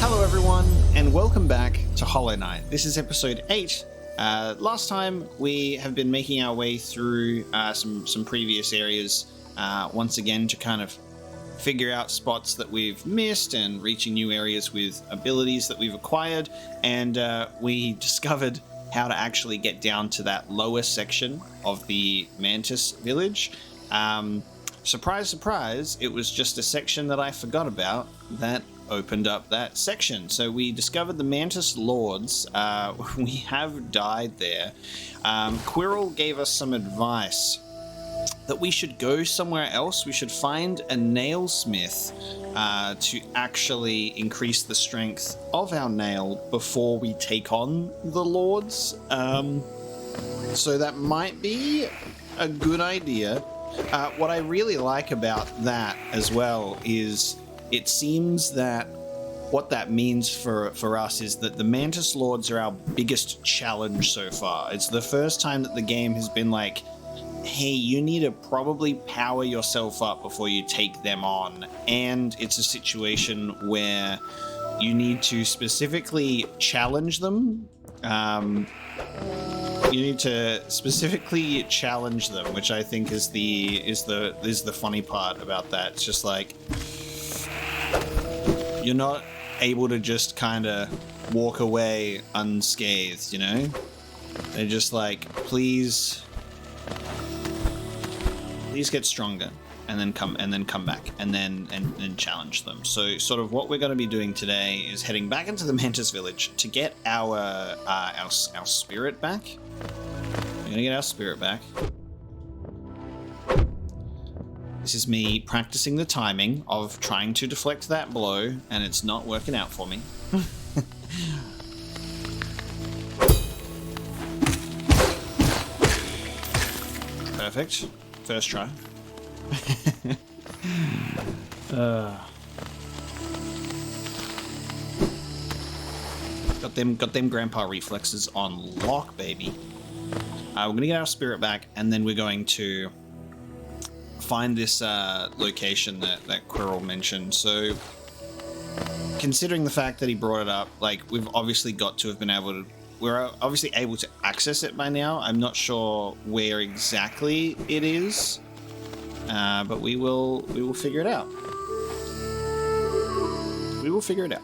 Hello everyone, and welcome back to Hollow Knight. This is episode 8. Last time we have been making our way through some previous areas once again to kind of figure out spots that we've missed and reaching new areas with abilities that we've acquired, and we discovered how to actually get down to that lower section of the Mantis village. Surprise, surprise, it was just a section that I forgot about that opened up that section. So we discovered the Mantis Lords. We have died there. Quirrell gave us some advice that we should go somewhere else. We should find a nailsmith to actually increase the strength of our nail before we take on the Lords. So that might be a good idea. What I really like about that as well is it seems that what that means for us is that the Mantis Lords are our biggest challenge so far. It's the first time that the game has been like, hey, you need to probably power yourself up before you take them on. And it's a situation where you need to specifically challenge them. You need to specifically challenge them, which I think is the funny part about that. It's just like you're not able to just kind of walk away unscathed, you know? They're just like, please get stronger, and then come back, and then challenge them. So sort of what we're going to be doing today is heading back into the Mantis village to get our spirit back. We're going to get our spirit back. This is me practicing the timing of trying to deflect that blow, and it's not working out for me. Perfect. First try. Got them grandpa reflexes on lock, baby. We're gonna get our spirit back, and then we're going to find this location that Quirrell mentioned. So, considering the fact that he brought it up, like, we've obviously got to have been able to. We're obviously able to access it by now. I'm not sure where exactly it is, but we will figure it out. We will figure it out.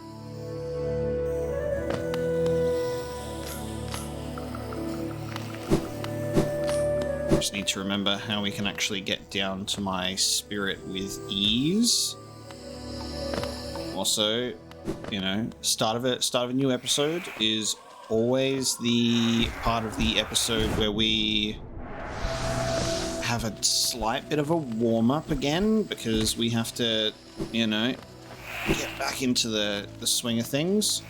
Just need to remember how we can actually get down to my spirit with ease. Also, you know, start of a new episode is always the part of the episode where we have a slight bit of a warm-up again, because we have to, you know, get back into the swing of things.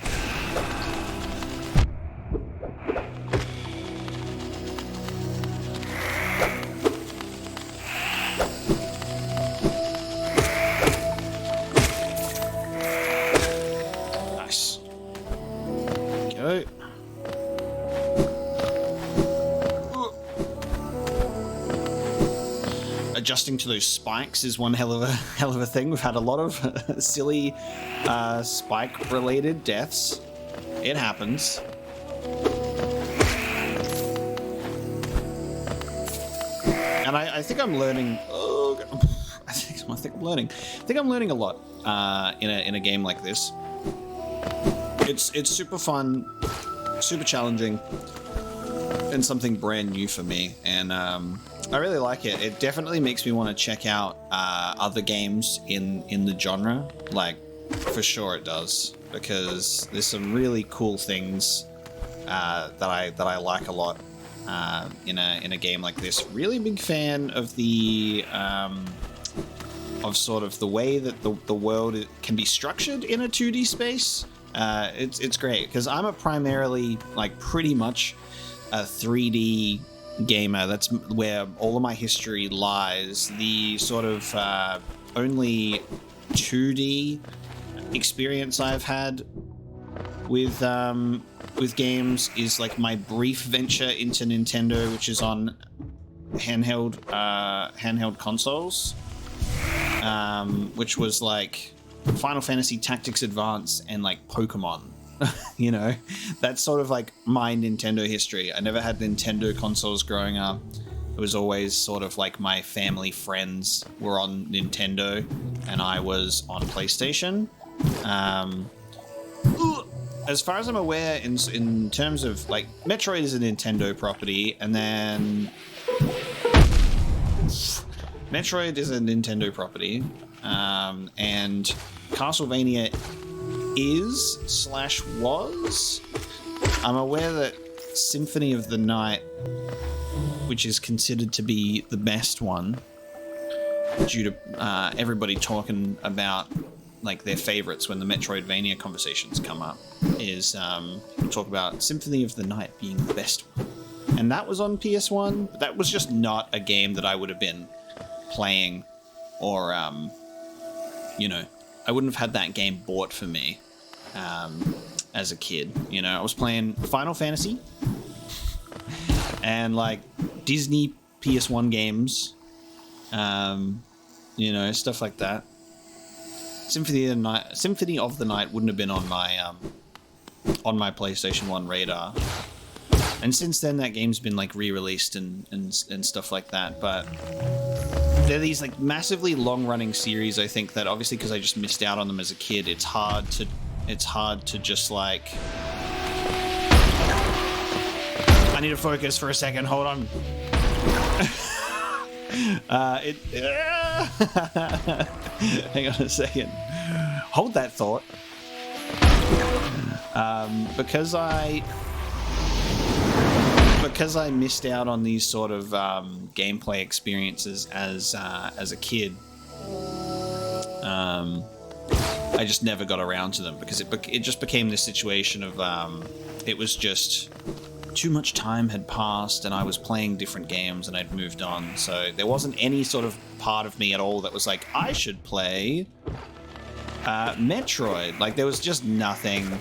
Nice. Go. Adjusting to those spikes is one hell of a thing. We've had a lot of silly spike related deaths. It happens. And I think I'm learning. I think I'm learning a lot in a game like this. It's super fun, super challenging, and something brand new for me. And I really like it. It definitely makes me want to check out other games in the genre. Like, for sure it does, because there's some really cool things that I like a lot in a game like this. Really big fan of the of sort of the way that the world can be structured in a 2D space. It's great, because I'm a primarily, like, pretty much a 3D gamer. That's where all of my history lies. The sort of only 2D experience I've had with games is like my brief venture into Nintendo, which is on handheld consoles, which was like Final Fantasy Tactics Advance and like Pokemon. You know, that's sort of like my Nintendo history. I never had Nintendo consoles growing up. It was always sort of like my family friends were on Nintendo and I was on PlayStation. As far as I'm aware, in terms of like Metroid is a Nintendo property, and then Metroid is a Nintendo property, and Castlevania was. I'm aware that Symphony of the Night, which is considered to be the best one, due to everybody talking about like their favorites when the Metroidvania conversations come up, is talk about Symphony of the Night being the best one. And that was on PS1, but that was just not a game that I would have been playing, or you know, I wouldn't have had that game bought for me as a kid. You know, I was playing Final Fantasy and like Disney PS1 games, you know, stuff like that. Symphony of the Night wouldn't have been on my PlayStation 1 radar. And since then, that game's been like re-released and stuff like that. But they're these like massively long-running series. I think that obviously because I just missed out on them as a kid, it's hard to just like. I need to focus for a second. Hold on. Hang on a second. Hold that thought. Because I missed out on these sort of gameplay experiences as a kid, I just never got around to them because it just became this situation of it was just too much time had passed and I was playing different games and I'd moved on, so there wasn't any sort of part of me at all that was like, I should play Metroid. Like there was just nothing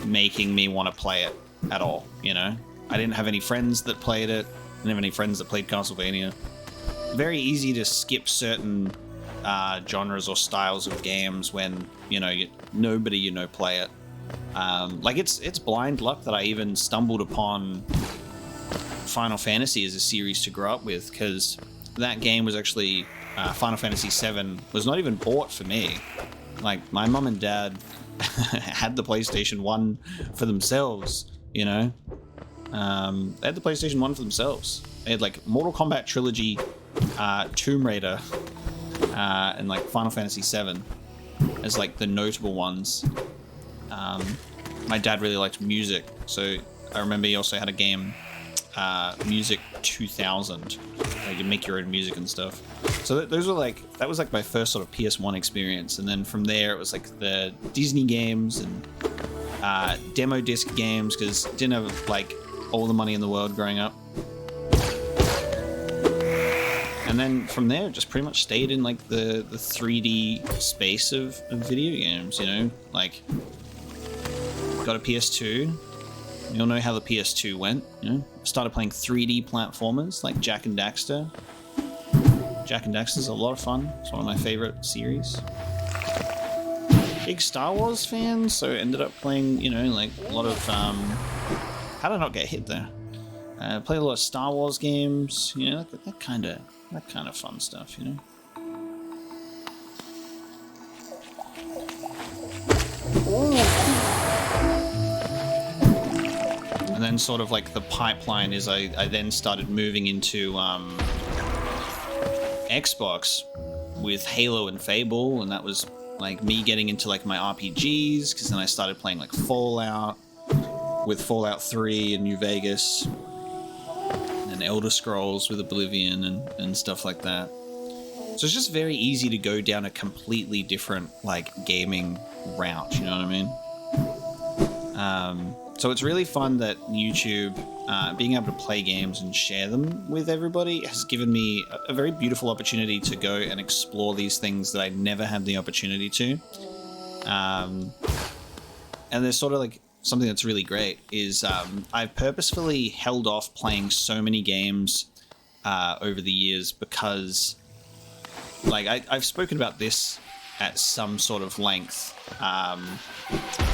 making me want to play it at all, you know? I didn't have any friends that played it. I didn't have any friends that played Castlevania. Very easy to skip certain genres or styles of games when, you know, nobody you know play it. Like it's blind luck that I even stumbled upon Final Fantasy as a series to grow up with, because that game was actually Final Fantasy VII was not even bought for me. Like my mum and dad had the PlayStation 1 for themselves, you know. They had the PlayStation 1 for themselves. They had like Mortal Kombat Trilogy, Tomb Raider, and like Final Fantasy VII as like the notable ones. My dad really liked music, so I remember he also had a game, Music 2000. You can make your own music and stuff. So that was like my first sort of PS1 experience, and then from there it was like the Disney games and demo disc games, because I didn't have like all the money in the world growing up. And then from there, it just pretty much stayed in like the 3D space of video games, you know? Like, got a PS2. You'll know how the PS2 went, you know? Started playing 3D platformers like Jak and Daxter. Jak and Daxter's a lot of fun. It's one of my favorite series. Big Star Wars fan, so ended up playing, you know, like a lot of, how did I not get hit there? Played a lot of Star Wars games, you know, that kind of fun stuff, you know. And then sort of like the pipeline is I then started moving into Xbox with Halo and Fable, and that was like me getting into like my RPGs, because then I started playing like Fallout with Fallout 3 and New Vegas, and Elder Scrolls with Oblivion and stuff like that. So it's just very easy to go down a completely different like gaming route, you know what I mean? So it's really fun that YouTube, being able to play games and share them with everybody, has given me a very beautiful opportunity to go and explore these things that I never had the opportunity to. And there's sort of like something that's really great is I've purposefully held off playing so many games over the years because, like, I've spoken about this at some sort of length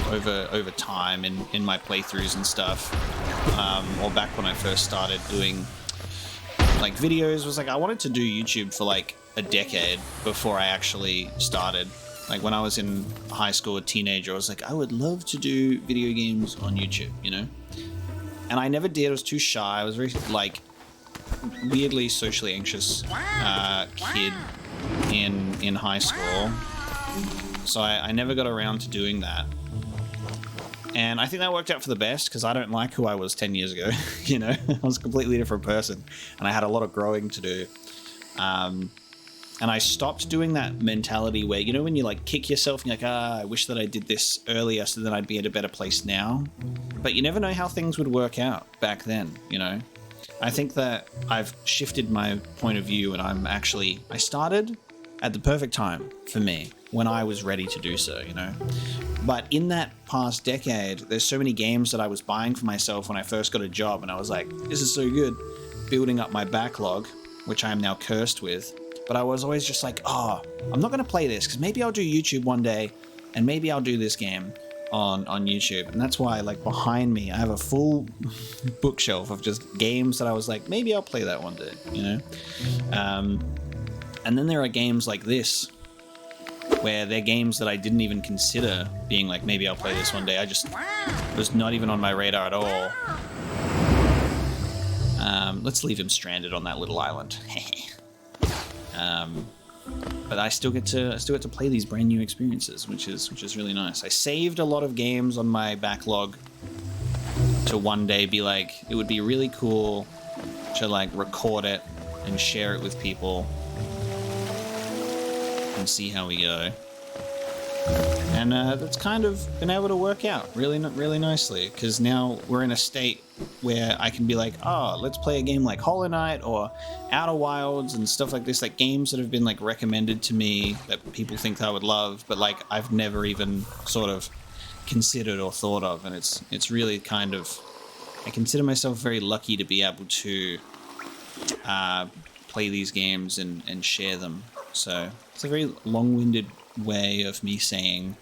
over time in my playthroughs and stuff, or back when I first started doing like videos, was like I wanted to do YouTube for like a decade before I actually started. Like when I was in high school, a teenager, I was like, I would love to do video games on YouTube, you know? And I never did. I was too shy. I was very like weirdly socially anxious kid in high school. So I never got around to doing that. And I think that worked out for the best because I don't like who I was 10 years ago. You know, I was a completely different person and I had a lot of growing to do. And I stopped doing that mentality where, you know, when you like kick yourself and you're like, I wish that I did this earlier so that I'd be at a better place now. But you never know how things would work out back then, you know. I think that I've shifted my point of view and I started at the perfect time for me when I was ready to do so, you know. But in that past decade, there's so many games that I was buying for myself when I first got a job and I was like, this is so good, building up my backlog, which I am now cursed with. But I was always just like, I'm not going to play this because maybe I'll do YouTube one day and maybe I'll do this game on YouTube. And that's why, like, behind me, I have a full bookshelf of just games that I was like, maybe I'll play that one day, you know? And then there are games like this where they're games that I didn't even consider being like, maybe I'll play this one day. I just was not even on my radar at all. Let's leave him stranded on that little island. But I still get to play these brand new experiences, which is really nice. I saved a lot of games on my backlog to one day be like, it would be really cool to like record it and share it with people and see how we go. And that's kind of been able to work out really nicely because now we're in a state where I can be like, let's play a game like Hollow Knight or Outer Wilds and stuff like this, like games that have been like recommended to me that people think I would love, but like I've never even sort of considered or thought of. And it's really kind of, I consider myself very lucky to be able to play these games and share them. So it's a very long-winded way of me saying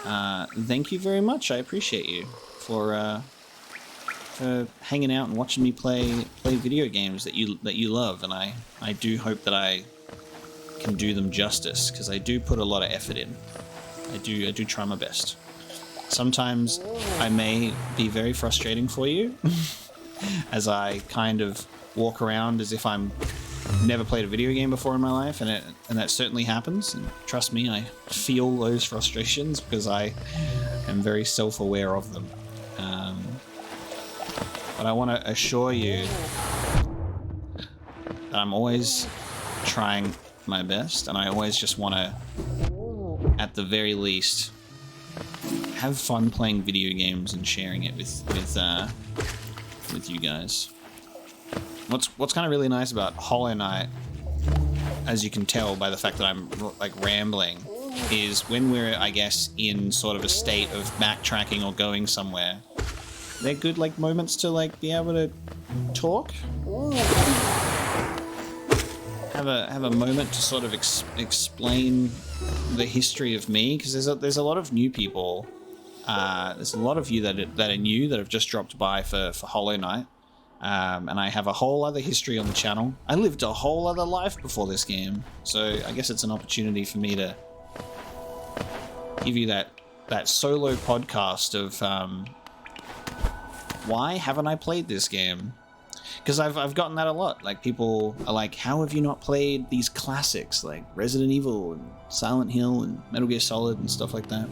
thank you very much. I appreciate you for hanging out and watching me play video games that you love, and I do hope that I can do them justice because I do put a lot of effort in. I do try my best. Sometimes I may be very frustrating for you as I kind of walk around as if I'm never played a video game before in my life, and that certainly happens. And trust me, I feel those frustrations because I am very self-aware of them. But I want to assure you that I'm always trying my best, and I always just want to, at the very least, have fun playing video games and sharing it with you guys. What's kind of really nice about Hollow Knight, as you can tell by the fact that I'm like rambling, is when we're, I guess, in sort of a state of backtracking or going somewhere, they're good like moments to like be able to talk, have a moment to sort of explain the history of me, because there's a lot of new people. There's a lot of you that are new that have just dropped by for Hollow Knight. And I have a whole other history on the channel. I lived a whole other life before this game, so I guess it's an opportunity for me to give you that solo podcast of why haven't I played this game? Because I've gotten that a lot. Like, people are like, how have you not played these classics like Resident Evil and Silent Hill and Metal Gear Solid and stuff like that?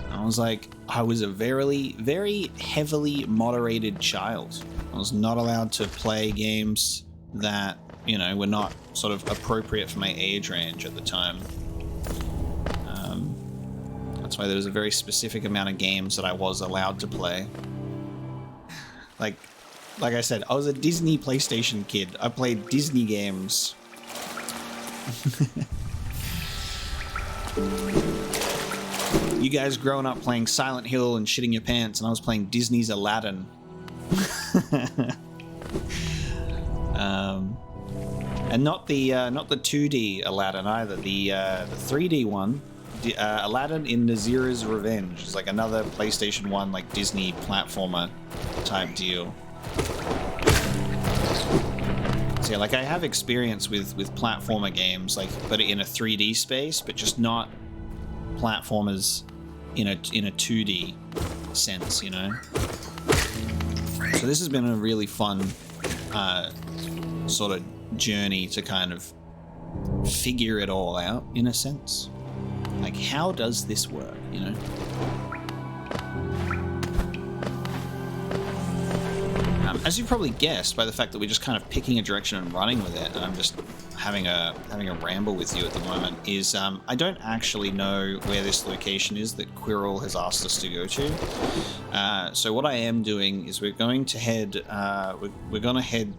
I was like, I was a very, very heavily moderated child. I was not allowed to play games that, you know, were not sort of appropriate for my age range at the time. That's why there was a very specific amount of games that I was allowed to play. Like I said, I was a Disney PlayStation kid. I played Disney games. You guys growing up playing Silent Hill and shitting your pants, and I was playing Disney's And not the 2D Aladdin either. The 3D one, Aladdin in Nazira's Revenge, is like another PlayStation 1 like Disney platformer type deal. So yeah, like I have experience with platformer games, like but in a 3D space, but just not platformers in a 2D sense, you know. So this has been a really fun sort of journey to kind of figure it all out in a sense. Like, how does this work, you know? As you probably guessed by the fact that we're just kind of picking a direction and running with it, and I'm just having a ramble with you at the moment, is I don't actually know where this location is that Quirrell has asked us to go to. So what I am doing is we're going to head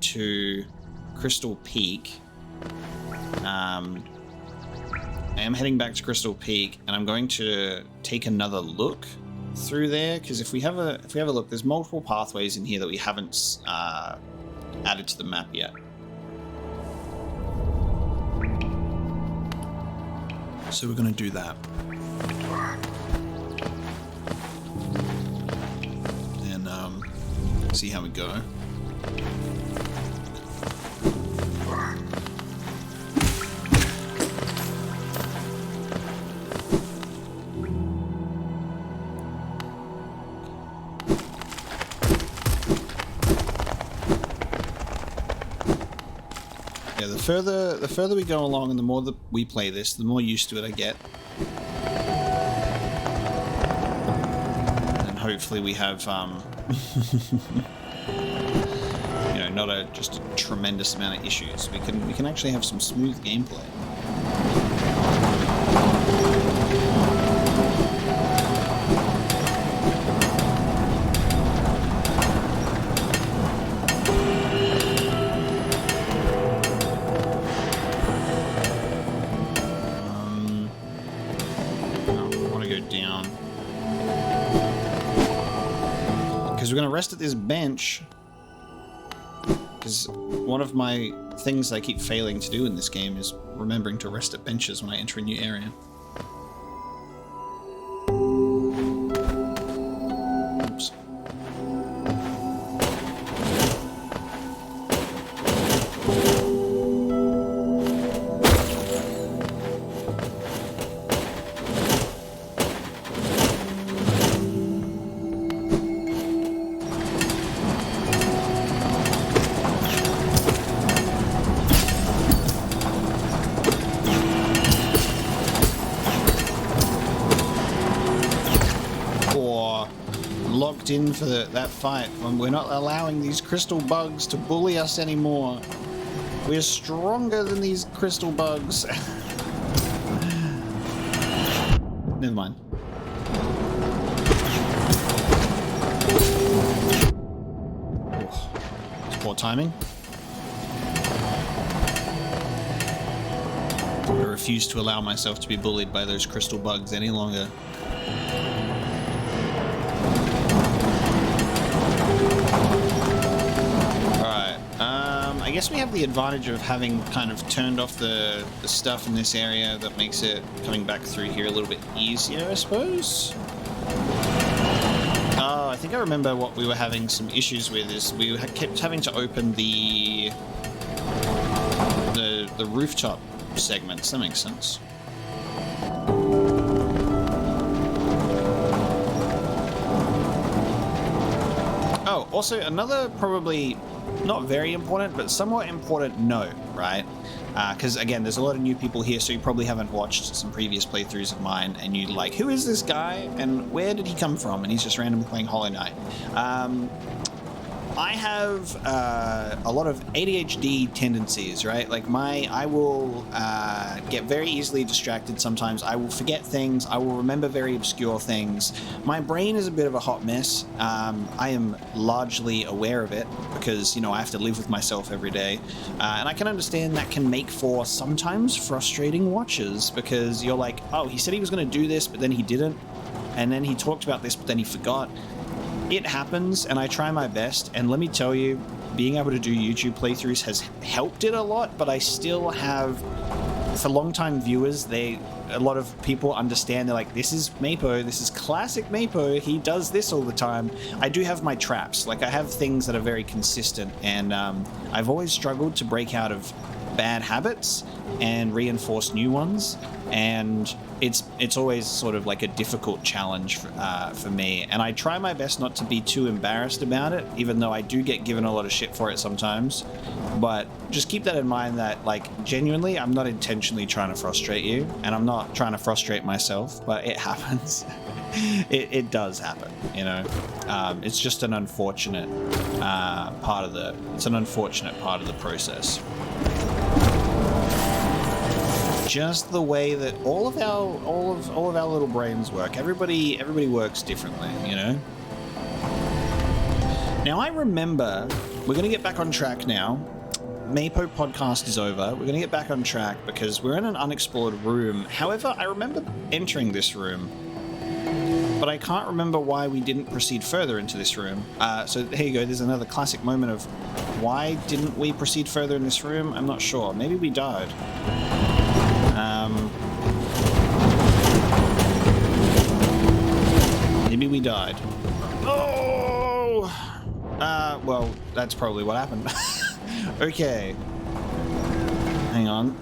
to Crystal Peak. I am heading back to Crystal Peak, and I'm going to take another look through there, because if we have a look, there's multiple pathways in here that we haven't added to the map yet. So we're going to do that. And see how we go. The further we go along and the more that we play this, the more used to it I get. And hopefully we have, you know, not just a tremendous amount of issues. We can actually have some smooth gameplay. We're going to rest at this bench, because one of my things I keep failing to do in this game is remembering to rest at benches when I enter a new area. Oops. In for that fight when we're not allowing these crystal bugs to bully us anymore. We're stronger than these crystal bugs. Never mind. It's poor timing. I refuse to allow myself to be bullied by those crystal bugs any longer. I guess we have the advantage of having kind of turned off the stuff in this area that makes it coming back through here a little bit easier, I suppose. Oh, I think I remember what we were having some issues with is we kept having to open the rooftop segments. That makes sense. Oh, also another probably not very important, but somewhat important note, right? Because again, there's a lot of new people here, so you probably haven't watched some previous playthroughs of mine, and you're like, who is this guy, and where did he come from? And he's just randomly playing Hollow Knight. I have a lot of ADHD tendencies, right? Like I will get very easily distracted sometimes. I will forget things. I will remember very obscure things. My brain is a bit of a hot mess. I am largely aware of it because, you know, I have to live with myself every day. And I can understand that can make for sometimes frustrating watches because you're like, oh, he said he was going to do this, but then he didn't. And then he talked about this, but then he forgot. It happens, and I try my best, and let me tell you, being able to do YouTube playthroughs has helped it a lot, but I still have, for long-time viewers, a lot of people understand, they're like, this is Mapo, this is classic Mapo, he does this all the time. I do have my traps, like I have things that are very consistent, and I've always struggled to break out of bad habits and reinforce new ones, and it's always sort of like a difficult challenge for me, and I try my best not to be too embarrassed about it, even though I do get given a lot of shit for it sometimes. But just keep that in mind, that like genuinely I'm not intentionally trying to frustrate you, and I'm not trying to frustrate myself, but it happens. It does happen, you know. It's just an unfortunate part of the process. Just the way that all of our little brains work. Everybody works differently, you know. Now I remember, we're gonna get back on track now. Mapo podcast is over. We're gonna get back on track because we're in an unexplored room. However, I remember entering this room, but I can't remember why we didn't proceed further into this room. So here you go. There's another classic moment of why didn't we proceed further in this room? I'm not sure. Maybe we died. Maybe we died. Oh! Well, that's probably what happened. Okay. Hang on.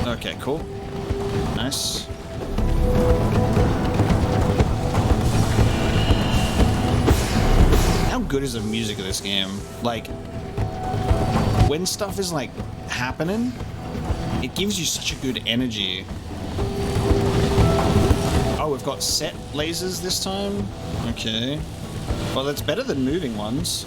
Okay, cool. Nice. How good is the music of this game? Like, when stuff is like happening, it gives you such a good energy. Oh, we've got set lasers this time? Okay. Well, that's better than moving ones.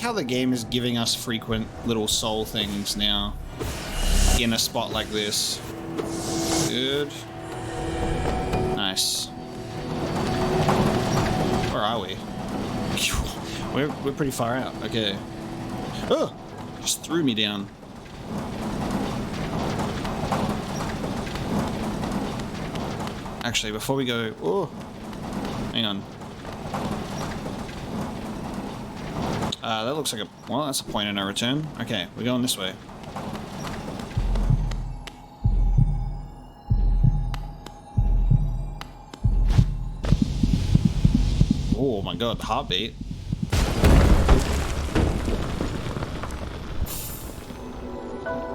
How the game is giving us frequent little soul things now in a spot like this. Good. Nice. Where are we? We're pretty far out. Okay. Oh! Just threw me down. Actually, before we go... Oh! Hang on. That looks like a... Well, that's a point of no return. Okay, we're going this way. Oh my god, heartbeat.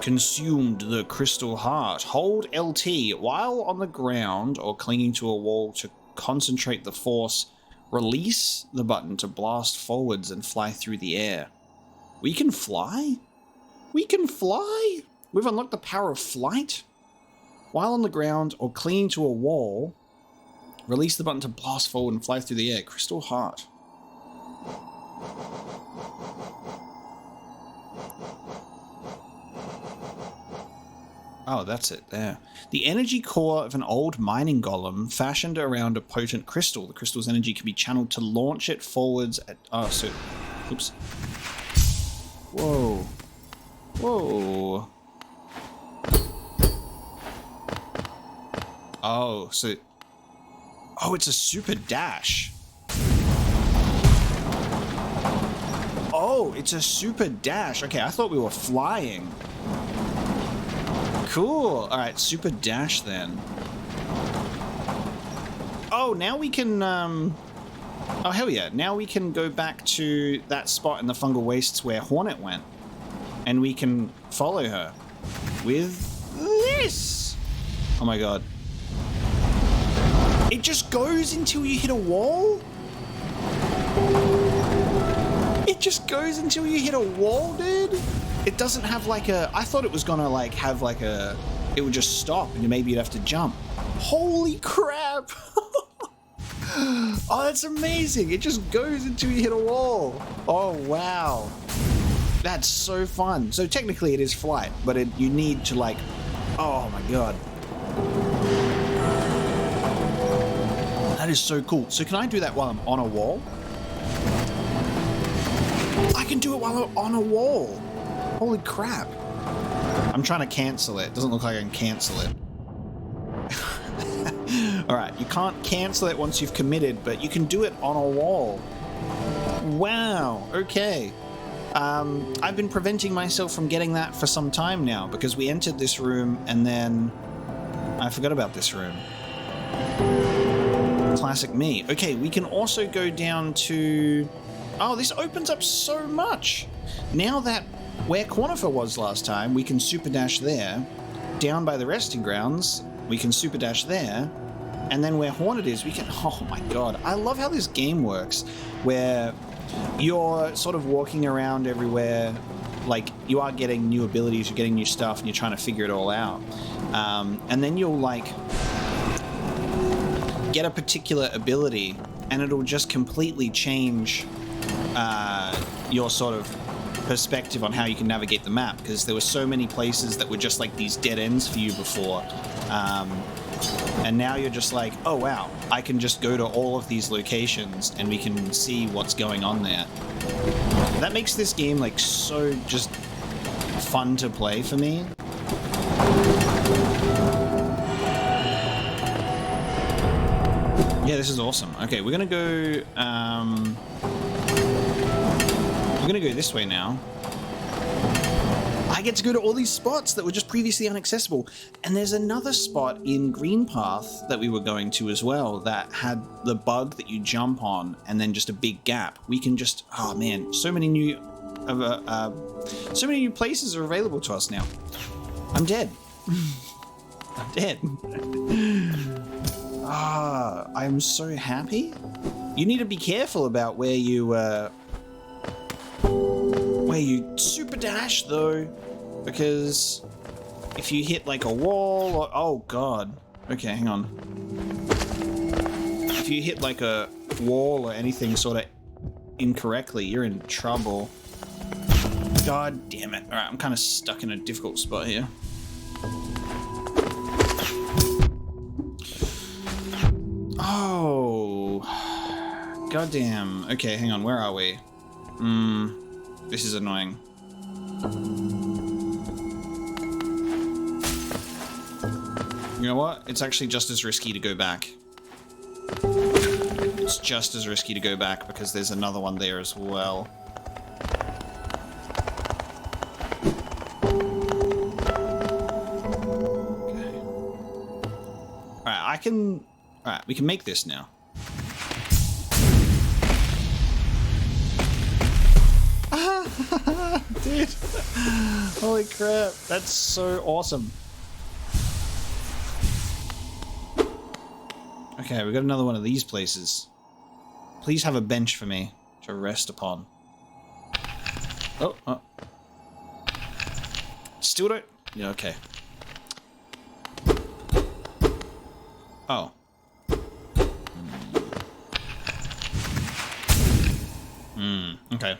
Consumed the crystal heart. Hold LT while on the ground or clinging to a wall to concentrate the force. Release the button to blast forwards and fly through the air. We can fly? We can fly? We've unlocked the power of flight? While on the ground or clinging to a wall, release the button to blast forward and fly through the air. Crystal heart. Oh, that's it there. The energy core of an old mining golem fashioned around a potent crystal. The crystal's energy can be channeled to launch it forwards at... Oh, so... Oops. Whoa. Whoa. Oh, so... Oh, it's a super dash. Oh, it's a super dash. Okay, I thought we were flying. Cool. All right, super dash then. Oh, now we can... Oh, hell yeah. Now we can go back to that spot in the fungal wastes where Hornet went. And we can follow her. With this! Oh my god. It just goes until you hit a wall? It just goes until you hit a wall, dude? It doesn't have like a... I thought it was gonna like have like a it would just stop and maybe you'd have to jump. Holy crap! Oh, that's amazing. It just goes until you hit a wall. Oh, wow. That's so fun. So technically it is flight, but you need to like, oh my God. That is so cool. So can I do that while I'm on a wall? I can do it while I'm on a wall. Holy crap. I'm trying to cancel it. It doesn't look like I can cancel it. All right, you can't cancel it once you've committed, but you can do it on a wall. Wow, okay. I've been preventing myself from getting that for some time now because we entered this room and then I forgot about this room. Classic me. Okay, we can also go down to... Oh, this opens up so much. Now that where Cornifer was last time, we can super dash there. Down by the resting grounds, we can super dash there. And then where Hornet is, we can... Oh my God. I love how this game works, where you're sort of walking around everywhere. Like, you are getting new abilities, you're getting new stuff, and you're trying to figure it all out. And then you'll, like, get a particular ability, and it'll just completely change your sort of perspective on how you can navigate the map, because there were so many places that were just like these dead ends for you before. And now you're just like, oh wow, I can just go to all of these locations and we can see what's going on there. That makes this game like so just fun to play for me. Yeah, this is awesome. Okay, we're gonna go this way now. I get to go to all these spots that were just previously inaccessible. And there's another spot in Greenpath that we were going to as well that had the bug that you jump on and then just a big gap. We can just, oh man, so many new places are available to us now. I'm dead. I'm dead. I'm so happy. You need to be careful about where you super dash though, because if you hit like a wall or, oh God. Okay, hang on. If you hit like a wall or anything sort of incorrectly, you're in trouble. God damn it. All right, I'm kind of stuck in a difficult spot here. Oh, goddamn. Okay, hang on. Where are we? This is annoying. You know what? It's actually just as risky to go back. It's just as risky to go back because there's another one there as well. Okay. Alright, Alright, we can make this now. Dude. Holy crap. That's so awesome. Okay, we got another one of these places. Please have a bench for me to rest upon. Oh. Still don't... Yeah, okay. Oh. Okay.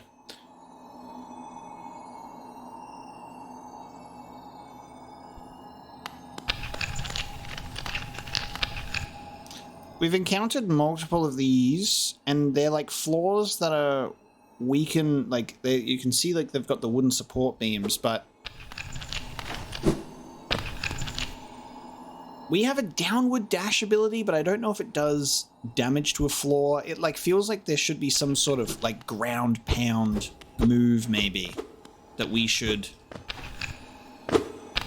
We've encountered multiple of these, and they're like floors that are weakened. Like you can see, like they've got the wooden support beams, but we have a downward dash ability, but I don't know if it does damage to a floor. It like feels like there should be some sort of like ground pound move maybe that we should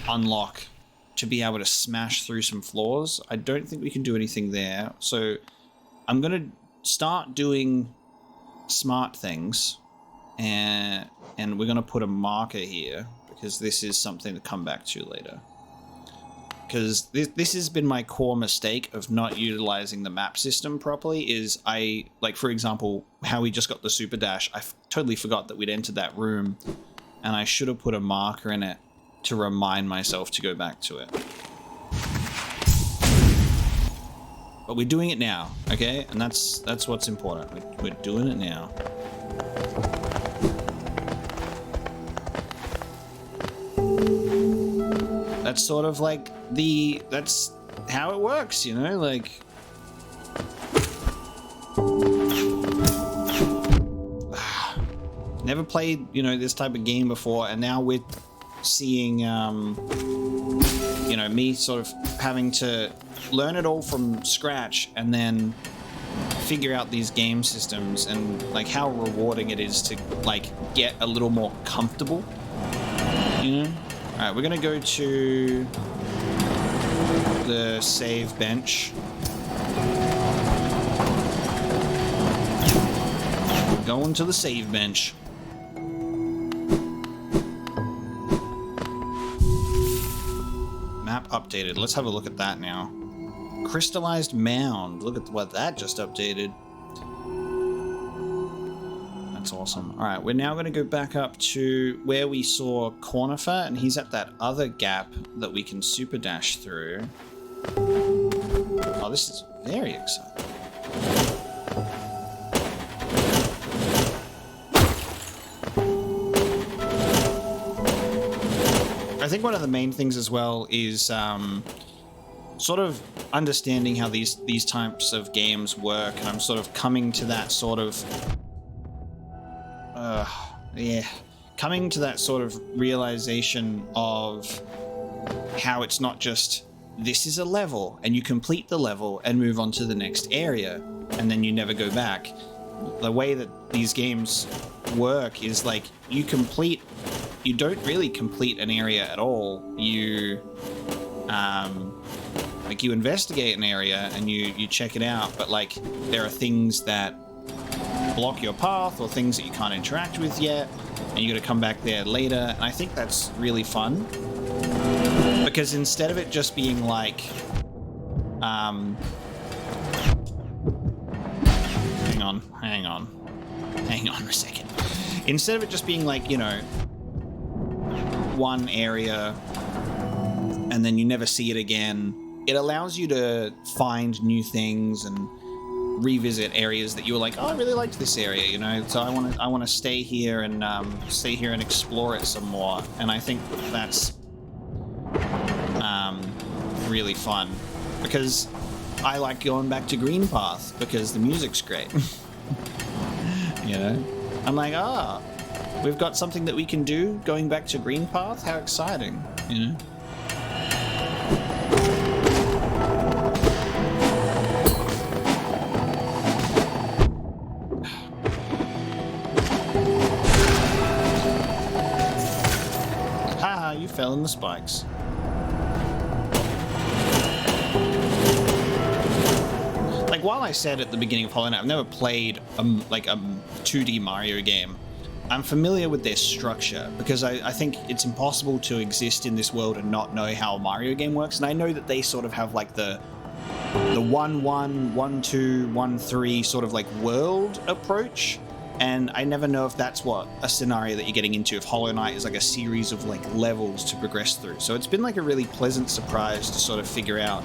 unlock to be able to smash through some floors. I don't think we can do anything there. So I'm going to start doing smart things, and we're going to put a marker here because this is something to come back to later. Because this has been my core mistake of not utilizing the map system properly is like, for example, how we just got the super dash. I totally forgot that we'd entered that room, and I should have put a marker in it to remind myself to go back to it. But we're doing it now, okay? And that's what's important. We're doing it now. That's sort of like that's how it works, you know? Like, never played, you know, this type of game before, and now we're seeing, you know, me sort of having to learn it all from scratch and then figure out these game systems and like how rewarding it is to like get a little more comfortable, you know? All right, we're gonna go to the save bench. Going to the save bench. Map updated. Let's have a look at that now. Crystallized mound. Look at what that just updated. That's awesome. All right, we're now going to go back up to where we saw Cornifer, and he's at that other gap that we can super dash through. Oh, this is very exciting. I think one of the main things as well is sort of understanding how these types of games work, and I'm sort of coming to that sort of coming to that sort of realization of how it's not just this is a level and you complete the level and move on to the next area and then you never go back. The way that these games work is like you don't really complete an area at all. You like you investigate an area and you check it out, but like there are things that block your path or things that you can't interact with yet, and you got to come back there later. And I think that's really fun because instead of it just being like hang on a second. Instead of it just being like, you know, one area and then you never see it again, it allows you to find new things and revisit areas that you were like, oh, I really liked this area, you know, so I want to stay here and explore it some more. And I think that's really fun because I like going back to Green Path because the music's great. You know, I'm like, we've got something that we can do going back to Green Path. How exciting, you know? Haha, you fell in the spikes. Like, while I said at the beginning of Hollow Knight, I've never played like a 2D Mario game, I'm familiar with their structure because I think it's impossible to exist in this world and not know how a Mario game works. And I know that they sort of have like the 1-1, 1-2, 1-3 sort of like world approach. And I never know if that's what a scenario that you're getting into, if Hollow Knight is like a series of like levels to progress through. So it's been like a really pleasant surprise to sort of figure out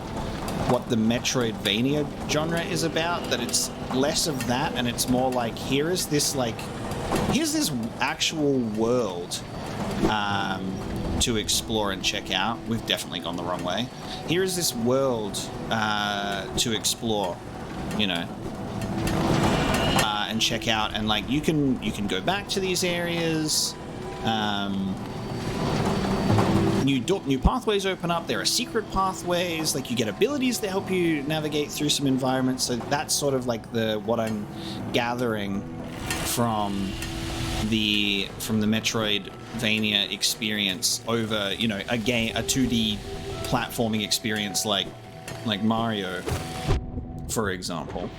what the Metroidvania genre is about, that it's less of that and it's more like here's this actual world to explore and check out. We've definitely gone the wrong way. Here is this world to explore, you know, and check out, and like you can go back to these areas. New pathways open up. There are secret pathways. Like you get abilities that help you navigate through some environments. So that's sort of like what I'm gathering from the Metroidvania experience over, you know, a 2D platforming experience like Mario, for example.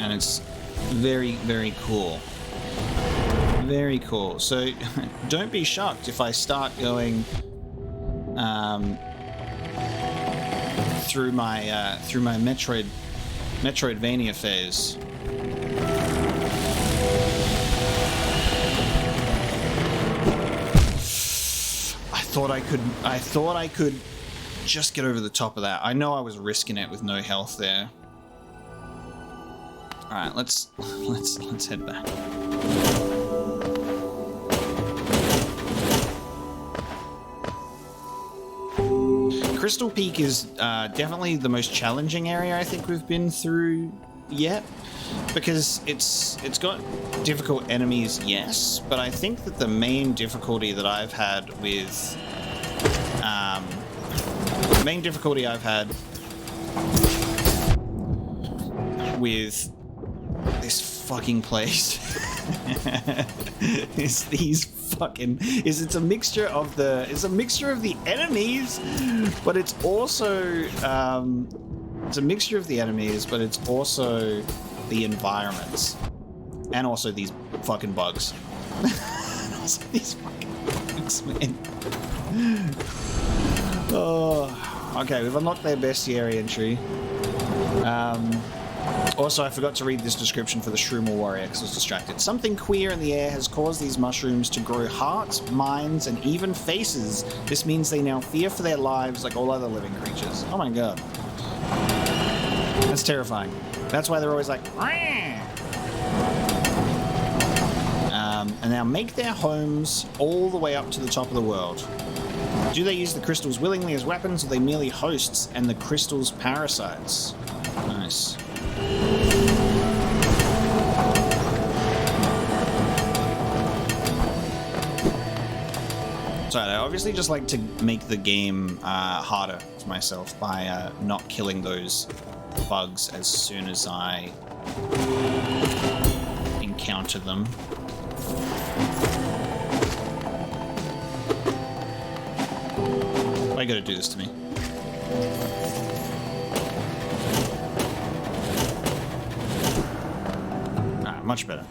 And it's very, very cool. Very cool. So don't be shocked if I start going through my Metroidvania phase. thought I could just get over the top of that. I know I was risking it with no health there. All right, let's head back. Crystal Peak is definitely the most challenging area I think we've been through yet, because it's got difficult enemies, yes, but I think that the main difficulty that I've had with this fucking place it's a mixture of the enemies, but it's also the environments, and also these fucking bugs. Man. Oh, okay, we've unlocked their bestiary entry. Also, I forgot to read this description for the Shroomal Warrior because I was distracted. Something queer in the air has caused these mushrooms to grow hearts, minds, and even faces. This means they now fear for their lives like all other living creatures. Oh my god. That's terrifying. That's why they're always like, and now make their homes all the way up to the top of the world. Do they use the crystals willingly as weapons, or are they merely hosts and the crystals parasites? Nice. So I obviously just like to make the game harder for myself by not killing those bugs as soon as I encounter them. Why you gotta do this to me? Ah, much better.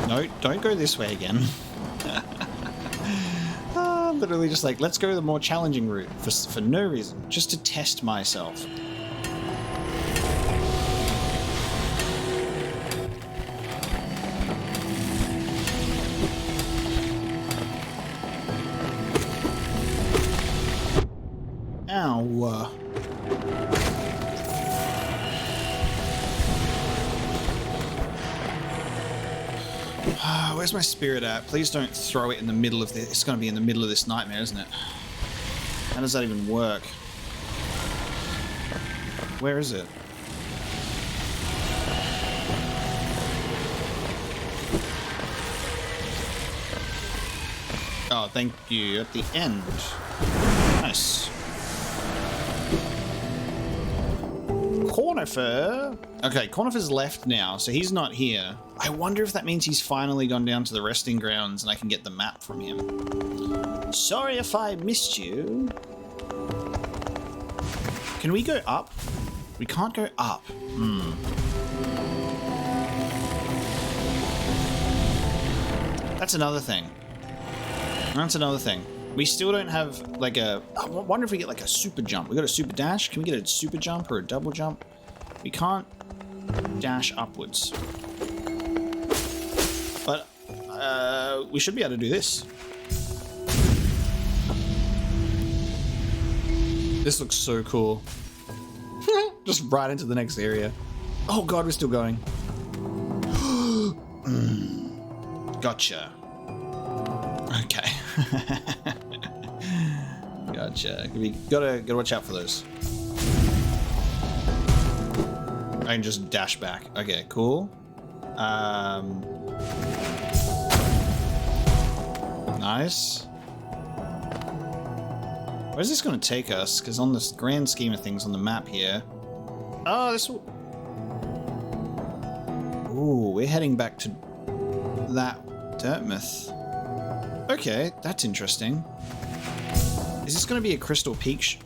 No, don't go this way again. Literally just like, let's go the more challenging route for no reason, just to test myself. Ow. Where's my spirit at? Please don't throw it in the middle of this. It's going to be in the middle of this nightmare, isn't it? How does that even work? Where is it? Oh, thank you. At the end. Nice. Cornifer. Okay, Cornifer's left now, so he's not here. I wonder if that means he's finally gone down to the resting grounds and I can get the map from him. Sorry if I missed you. Can we go up? We can't go up. That's another thing. We still don't have like a... I wonder if we get like a super jump. We got a super dash. Can we get a super jump or a double jump? We can't dash upwards. But we should be able to do this. This looks so cool. Just right into the next area. Oh god, we're still going. Gotcha. Okay. Gotcha. We gotta watch out for those. I can just dash back. Okay, cool. Nice. Where's this going to take us? Because on this grand scheme of things on the map here... Oh, this will... Ooh, we're heading back to that Dirtmouth. Okay, that's interesting. Is this going to be a Crystal Peak...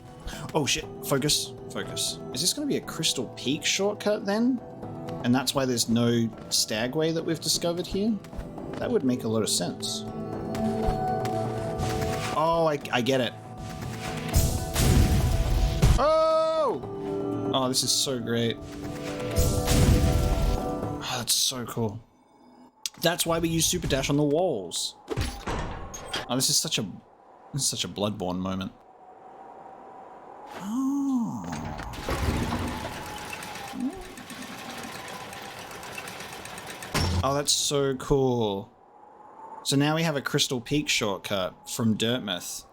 Oh shit, focus. Is this going to be a Crystal Peak shortcut then? And that's why there's no Stagway that we've discovered here? That would make a lot of sense. Oh, I get it. Oh! Oh, this is so great. so cool. That's why we use super dash on the walls. Oh, this is such a Bloodborne moment. Oh. Oh, that's so cool. So now we have a Crystal Peak shortcut from Dirtmouth.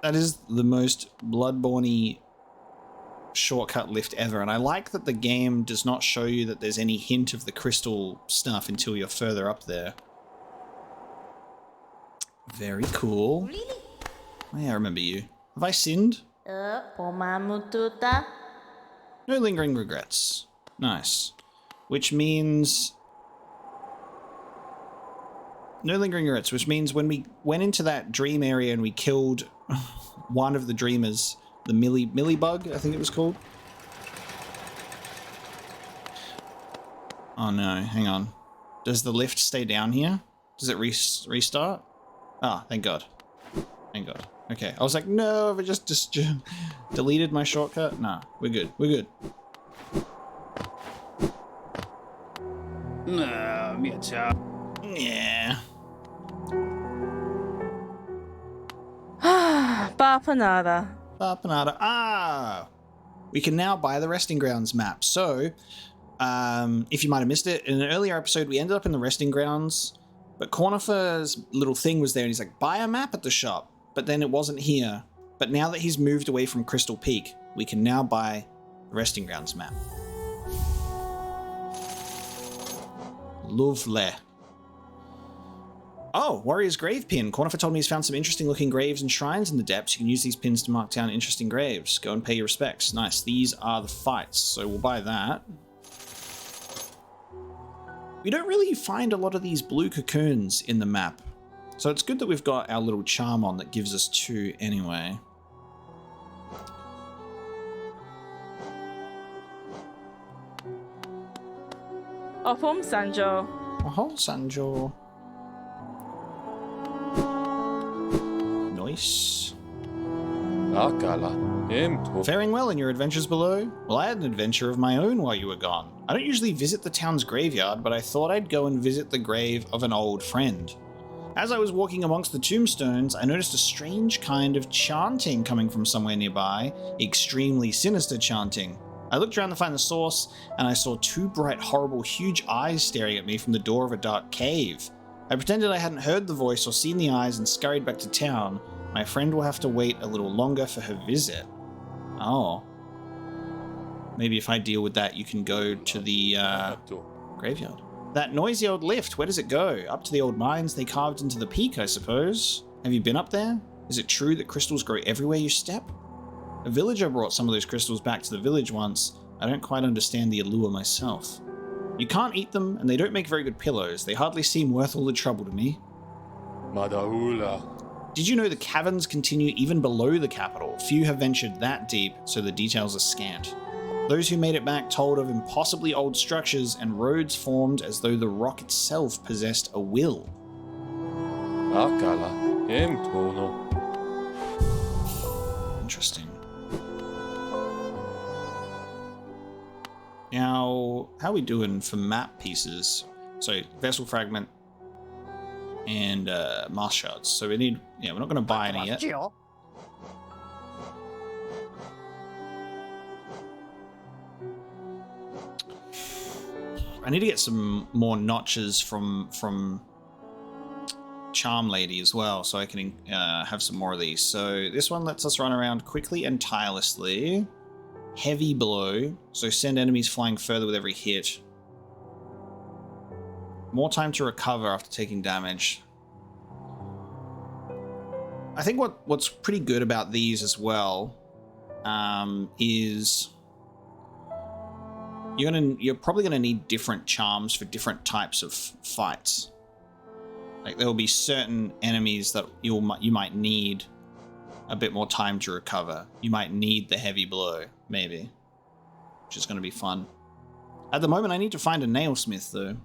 That is the most Bloodborne-y shortcut lift ever, and I like that the game does not show you that there's any hint of the crystal stuff until you're further up there. Very cool. Really? Oh, yeah, I remember you. Have I sinned? Pomamututa. No lingering regrets. Nice. Which means... No lingering regrets, which means when we went into that dream area and we killed one of the dreamers, the Millibug, I think it was called. Oh no, hang on. Does the lift stay down here? Does it restart? Ah, thank God. Thank God. Okay, I was like, no, have I just deleted my shortcut? Nah, we're good. We're good. Yeah. Bapanada. Bapanada. Ah! We can now buy the Resting Grounds map. So, if you might have missed it, in an earlier episode, we ended up in the Resting Grounds, but Cornifer's little thing was there, and he's like, buy a map at the shop. But then it wasn't here. But now that he's moved away from Crystal Peak, we can now buy the Resting Grounds map. Lovely. Oh, Warrior's Grave Pin. Cornifer told me he's found some interesting looking graves and shrines in the depths. You can use these pins to mark down interesting graves. Go and pay your respects. Nice. These are the fights, so we'll buy that. We don't really find a lot of these blue cocoons in the map. So it's good that we've got our little charm on that gives us 2 anyway. Opum Sanjo. Oh, Sanjo. Nice. Faring well in your adventures below? Well, I had an adventure of my own while you were gone. I don't usually visit the town's graveyard, but I thought I'd go and visit the grave of an old friend. As I was walking amongst the tombstones, I noticed a strange kind of chanting coming from somewhere nearby, extremely sinister chanting. I looked around to find the source, and I saw 2 bright, horrible, huge eyes staring at me from the door of a dark cave. I pretended I hadn't heard the voice or seen the eyes and scurried back to town. My friend will have to wait a little longer for her visit. Oh. Maybe if I deal with that, you can go to the graveyard. That noisy old lift, where does it go? Up to the old mines they carved into the peak, I suppose. Have you been up there? Is it true that crystals grow everywhere you step? A villager brought some of those crystals back to the village once. I don't quite understand the allure myself. You can't eat them, and they don't make very good pillows. They hardly seem worth all the trouble to me. Madaula. Did you know the caverns continue even below the capital? Few have ventured that deep, so the details are scant. Those who made it back told of impossibly old structures and roads formed as though the rock itself possessed a will. Interesting. Now, how are we doing for map pieces? So, vessel fragment and mask shards. So we need, we're not going to buy any yet. I need to get some more notches from Charm Lady as well, so I can have some more of these. So this one lets us run around quickly and tirelessly. Heavy blow, so send enemies flying further with every hit. More time to recover after taking damage. I think what's pretty good about these as well is you're probably gonna need different charms for different types of fights. Like there will be certain enemies that you might need a bit more time to recover. You might need the heavy blow, maybe, which is going to be fun. At the moment, I need to find a nailsmith, though.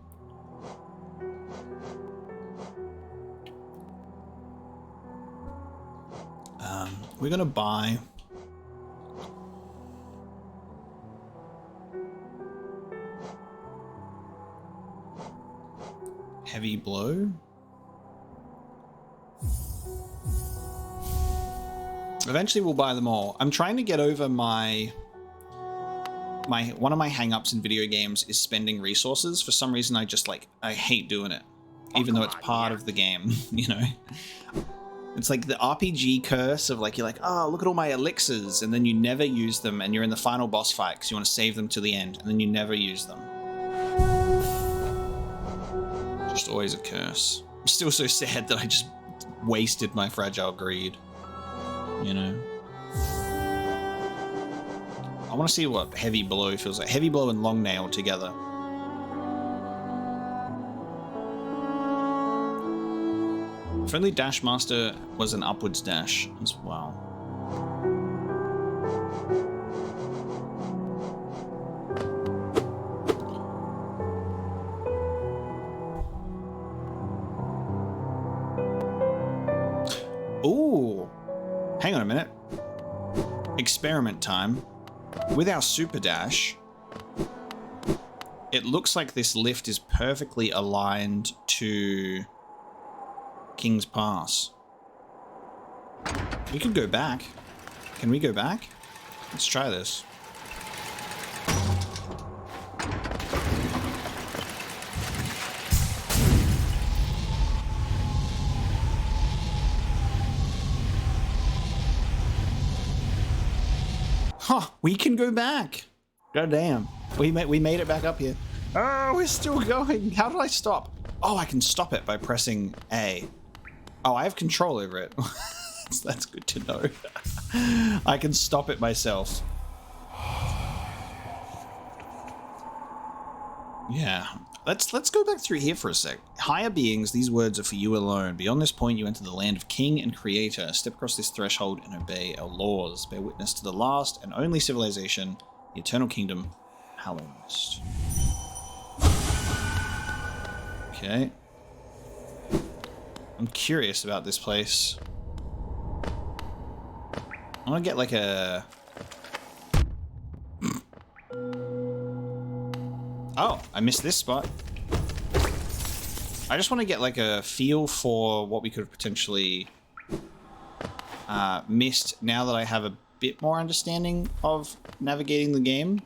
We're going to buy... Heavy blow. Eventually we'll buy them all. I'm trying to get over one of my hang-ups in video games is spending resources. For some reason I hate doing it. Even though it's part of the game, you know. It's like the RPG curse of like, you're like, oh, look at all my elixirs, and then you never use them, and you're in the final boss fight because you want to save them to the end, and then you never use them. Just always a curse. I'm still so sad that I just wasted my fragile greed. You know? I want to see what heavy blow feels like. Heavy blow and long nail together. Friendly Dash Master was an upwards dash as well. Ooh, hang on a minute. Experiment time. With our super dash, it looks like this lift is perfectly aligned to King's Pass. We could go back. Can we go back? Let's try this. Huh, we can go back. God damn. We made it back up here. Oh, we're still going. How did I stop? Oh, I can stop it by pressing A. Oh, I have control over it. That's good to know. I can stop it myself. Yeah. Let's go back through here for a sec. Higher beings, these words are for you alone. Beyond this point, you enter the land of King and Creator. Step across this threshold and obey our laws. Bear witness to the last and only civilization, the Eternal Kingdom, Hallownest. Okay. I'm curious about this place. I want to get like a... Oh, I missed this spot. I just want to get like a feel for what we could have potentially missed now that I have a bit more understanding of navigating the game.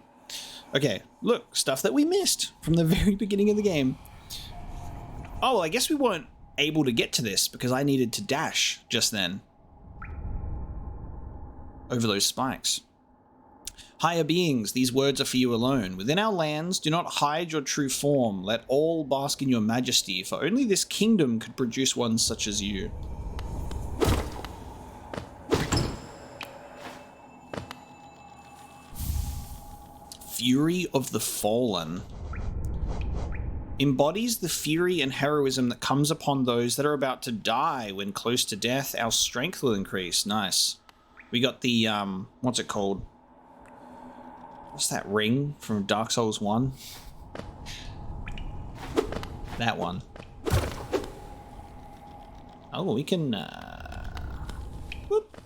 Okay, look, stuff that we missed from the very beginning of the game. Oh, well, I guess we weren't able to get to this because I needed to dash just then over those spikes. Higher beings, these words are for you alone. Within our lands, do not hide your true form. Let all bask in your majesty, for only this kingdom could produce one such as you. Fury of the Fallen. Embodies the fury and heroism that comes upon those that are about to die. When close to death, our strength will increase. Nice. We got the, what's it called? What's that ring from Dark Souls 1? That one. Oh, we can, whoop.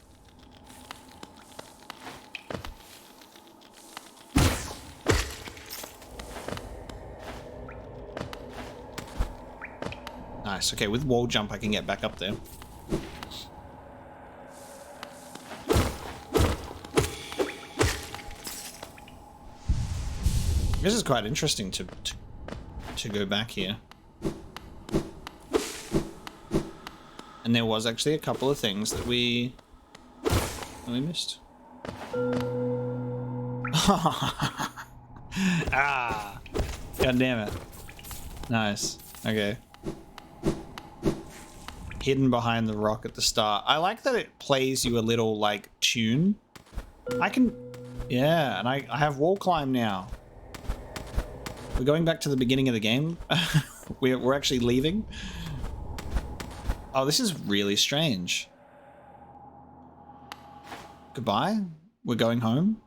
Nice. Okay, with wall jump, I can get back up there. This is quite interesting to go back here. And there was actually a couple of things that we missed. Ah! God damn it. Nice. Okay. Hidden behind the rock at the start. I like that it plays you a little, like, tune. I can... Yeah, and I have wall climb now. We're going back to the beginning of the game. We're actually leaving. Oh, this is really strange. Goodbye? We're going home?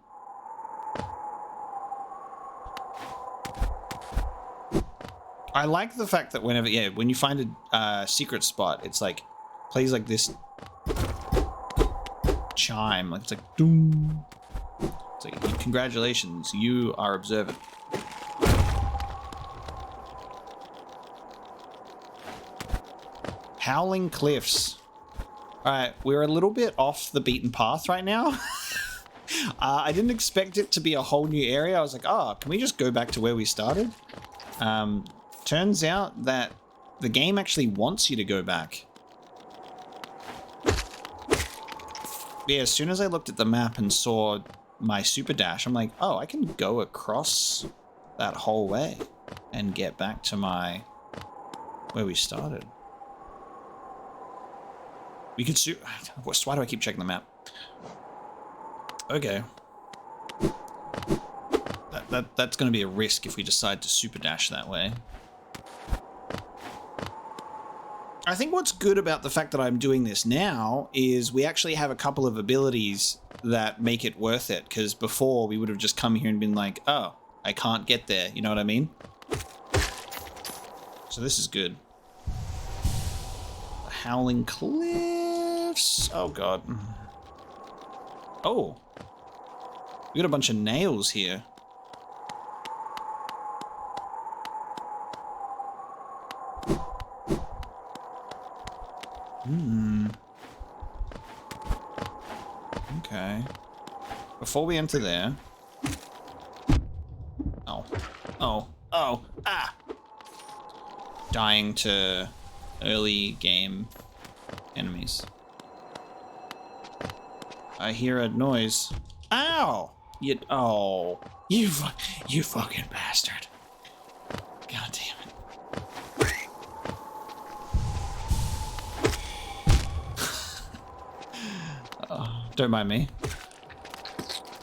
I like the fact that whenever, yeah, when you find a secret spot, it's like, plays like this chime. Like, it's like, doom. It's like, congratulations, you are observant. Howling Cliffs. Alright, we're a little bit off the beaten path right now. I didn't expect it to be a whole new area. I was like, oh, can we just go back to where we started? Turns out that the game actually wants you to go back. Yeah, as soon as I looked at the map and saw my super dash, I'm like, oh, I can go across that whole way and get back to where we started. We could why do I keep checking the map? Okay. That's going to be a risk if we decide to super dash that way. I think what's good about the fact that I'm doing this now is we actually have a couple of abilities that make it worth it, because before we would have just come here and been like, oh, I can't get there, you know what I mean? So this is good. The Howling Cliffs. Oh god. Oh. We got a bunch of nails here. Okay. Before we enter there. Oh. Oh. Oh. Ah! Dying to early game enemies. I hear a noise. Ow! You fucking bastard. God damn it. Don't mind me.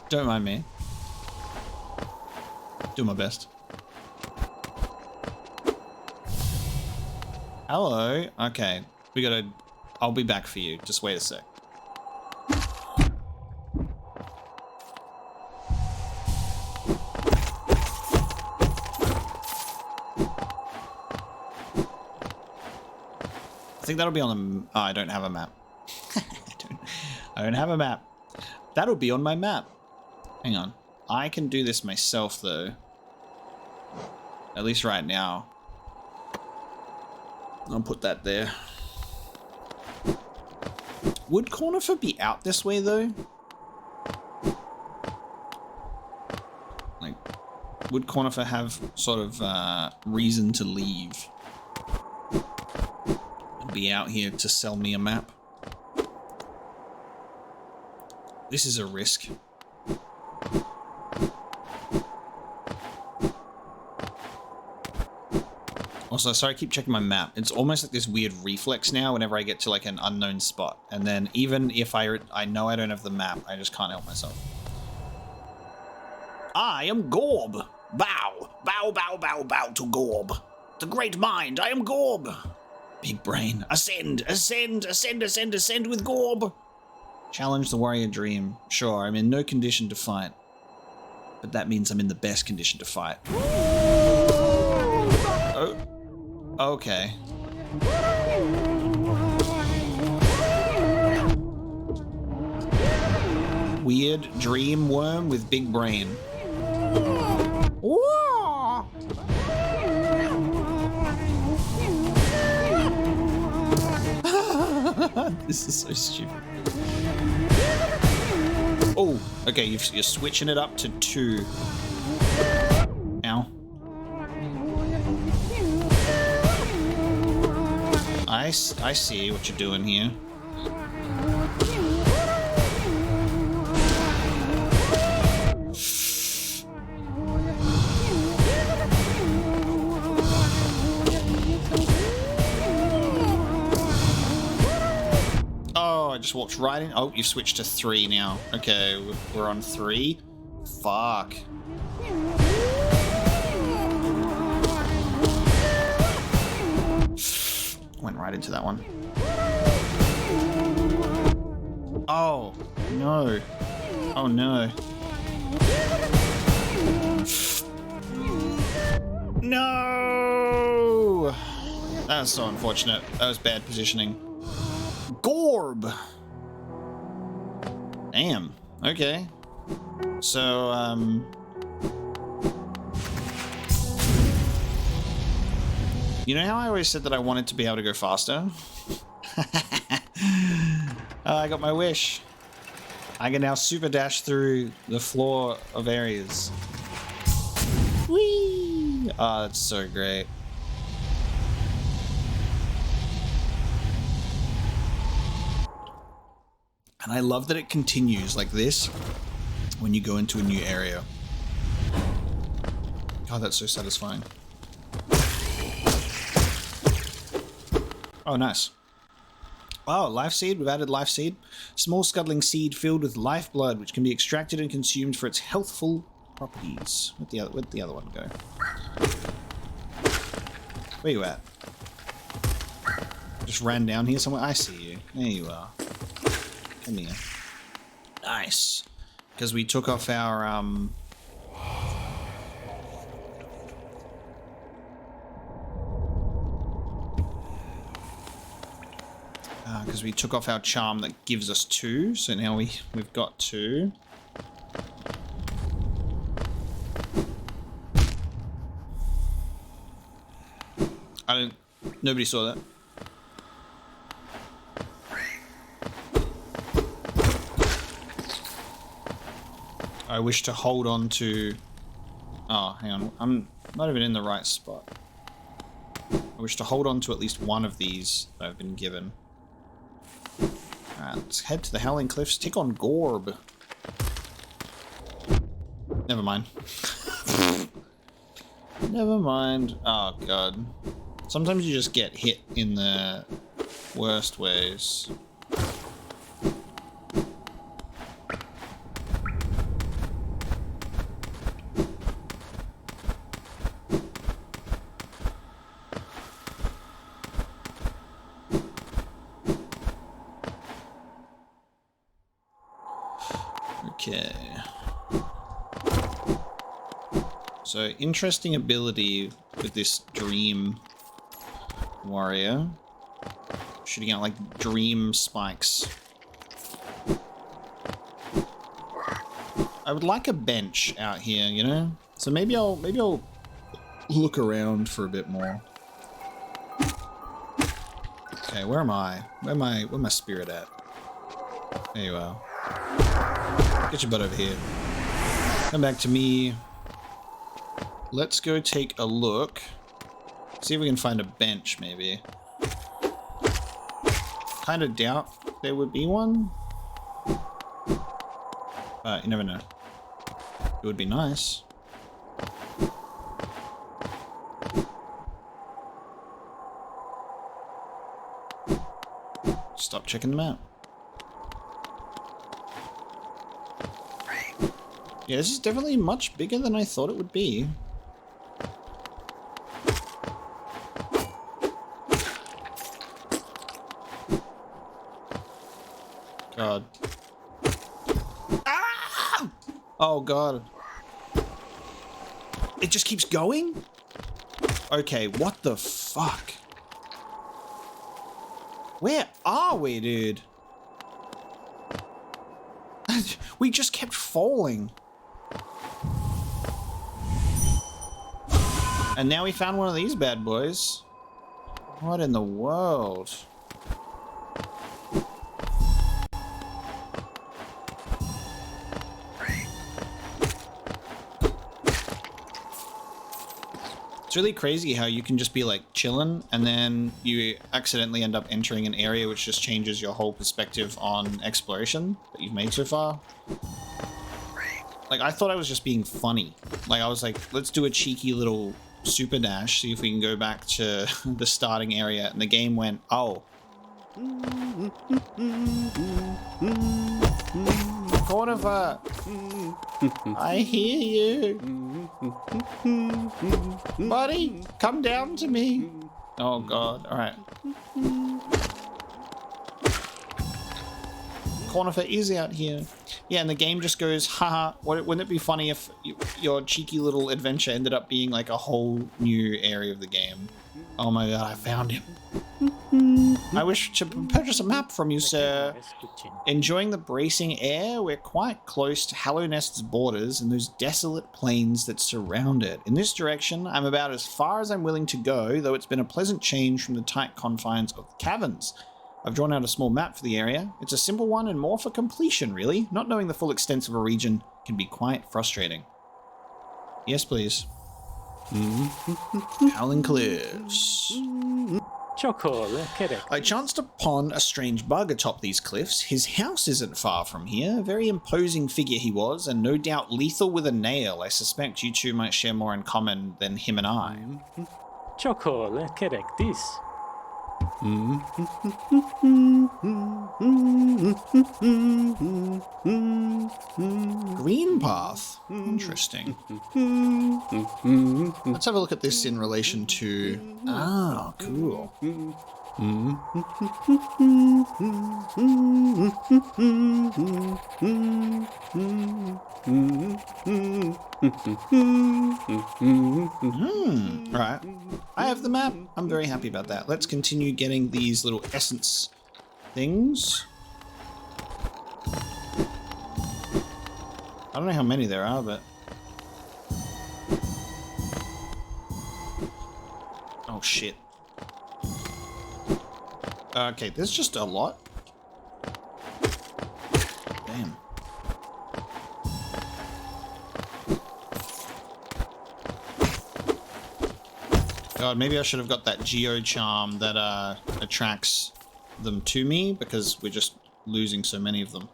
Don't mind me. Do my best. Hello. Okay. I'll be back for you. Just wait a sec. I think that'll be on the... Oh, I don't have a map. I don't have a map. That'll be on my map. Hang on. I can do this myself, though. At least right now. I'll put that there. Would Cornifer be out this way, though? Like, would Cornifer have sort of reason to leave? And be out here to sell me a map? This is a risk. Also, sorry, I keep checking my map. It's almost like this weird reflex now whenever I get to like an unknown spot. And then even if I know I don't have the map, I just can't help myself. I am Gorb. Bow. Bow, bow, bow, bow to Gorb. The great mind, I am Gorb. Big brain. Ascend, ascend, ascend, ascend, ascend with Gorb. Challenge the warrior dream. Sure, I'm in no condition to fight. But that means I'm in the best condition to fight. Oh. Okay. Weird dream worm with big brain. Whoa! This is so stupid. Oh, okay, you're switching it up to 2. Ow. I see what you're doing here. Oh, I just walked right in. Oh, you've switched to 3 now. Okay, we're on 3. Fuck. Went right into that one. Oh, no. Oh, no. No! That was so unfortunate. That was bad positioning. Gorb! Damn. Okay. So, You know how I always said that I wanted to be able to go faster? I got my wish. I can now super dash through the floor of areas. Whee! Oh, that's so great. And I love that it continues like this when you go into a new area. Oh, that's so satisfying. Oh, nice. Oh, life seed. We've added life seed. Small scuttling seed filled with lifeblood, which can be extracted and consumed for its healthful properties. Where'd the other one go? Where you at? Just ran down here somewhere. I see you. There you are. Come here. Nice. Because we took off our, because we took off our charm that gives us 2, so now we've got 2. Nobody saw that. I wish to hold on to... Oh, hang on. I'm not even in the right spot. I wish to hold on to at least one of these that I've been given. Alright, let's head to the Howling Cliffs. Take on Gorb. Never mind. Never mind. Oh, God. Sometimes you just get hit in the worst ways. Okay. So, interesting ability with this dream warrior. Shooting out like dream spikes. I would like a bench out here, you know? So maybe I'll look around for a bit more. Okay, where am I? Where my spirit at? There you are. Get your butt over here. Come back to me. Let's go take a look. See if we can find a bench, maybe. Kind of doubt there would be one. But you never know. It would be nice. Stop checking them out. Yeah, this is definitely much bigger than I thought it would be. God. Ah! Oh, God. It just keeps going? Okay, what the fuck? Where are we, dude? We just kept falling. And now we found one of these bad boys. What in the world? It's really crazy how you can just be like chilling and then you accidentally end up entering an area which just changes your whole perspective on exploration that you've made so far. Like, I thought I was just being funny. Like, I was like, let's do a cheeky little super dash, see if we can go back to the starting area, and the game went, oh. Cornifer, I hear you. Buddy, come down to me. Oh God, alright. Cornifer is out here. Yeah, and the game just goes, haha, wouldn't it be funny if your cheeky little adventure ended up being like a whole new area of the game? Oh my God, I found him. I wish to purchase a map from you, sir. Enjoying the bracing air, we're quite close to Hallownest's borders and those desolate plains that surround it. In this direction, I'm about as far as I'm willing to go, though it's been a pleasant change from the tight confines of the caverns. I've drawn out a small map for the area. It's a simple one and more for completion, really. Not knowing the full extent of a region can be quite frustrating. Yes, please. Howling Cliffs. I chanced upon a strange bug atop these cliffs. His house isn't far from here. A very imposing figure he was, and no doubt lethal with a nail. I suspect you two might share more in common than him and I. Green path. Interesting. Let's have a look at this in relation to... Ah, cool. Right. I have the map. I'm very happy about that. Let's continue getting these little essence things. I don't know how many there are, but... Oh, shit. Okay, there's just a lot. Damn. God, maybe I should have got that geocharm that attracts them to me, because we're just losing so many of them.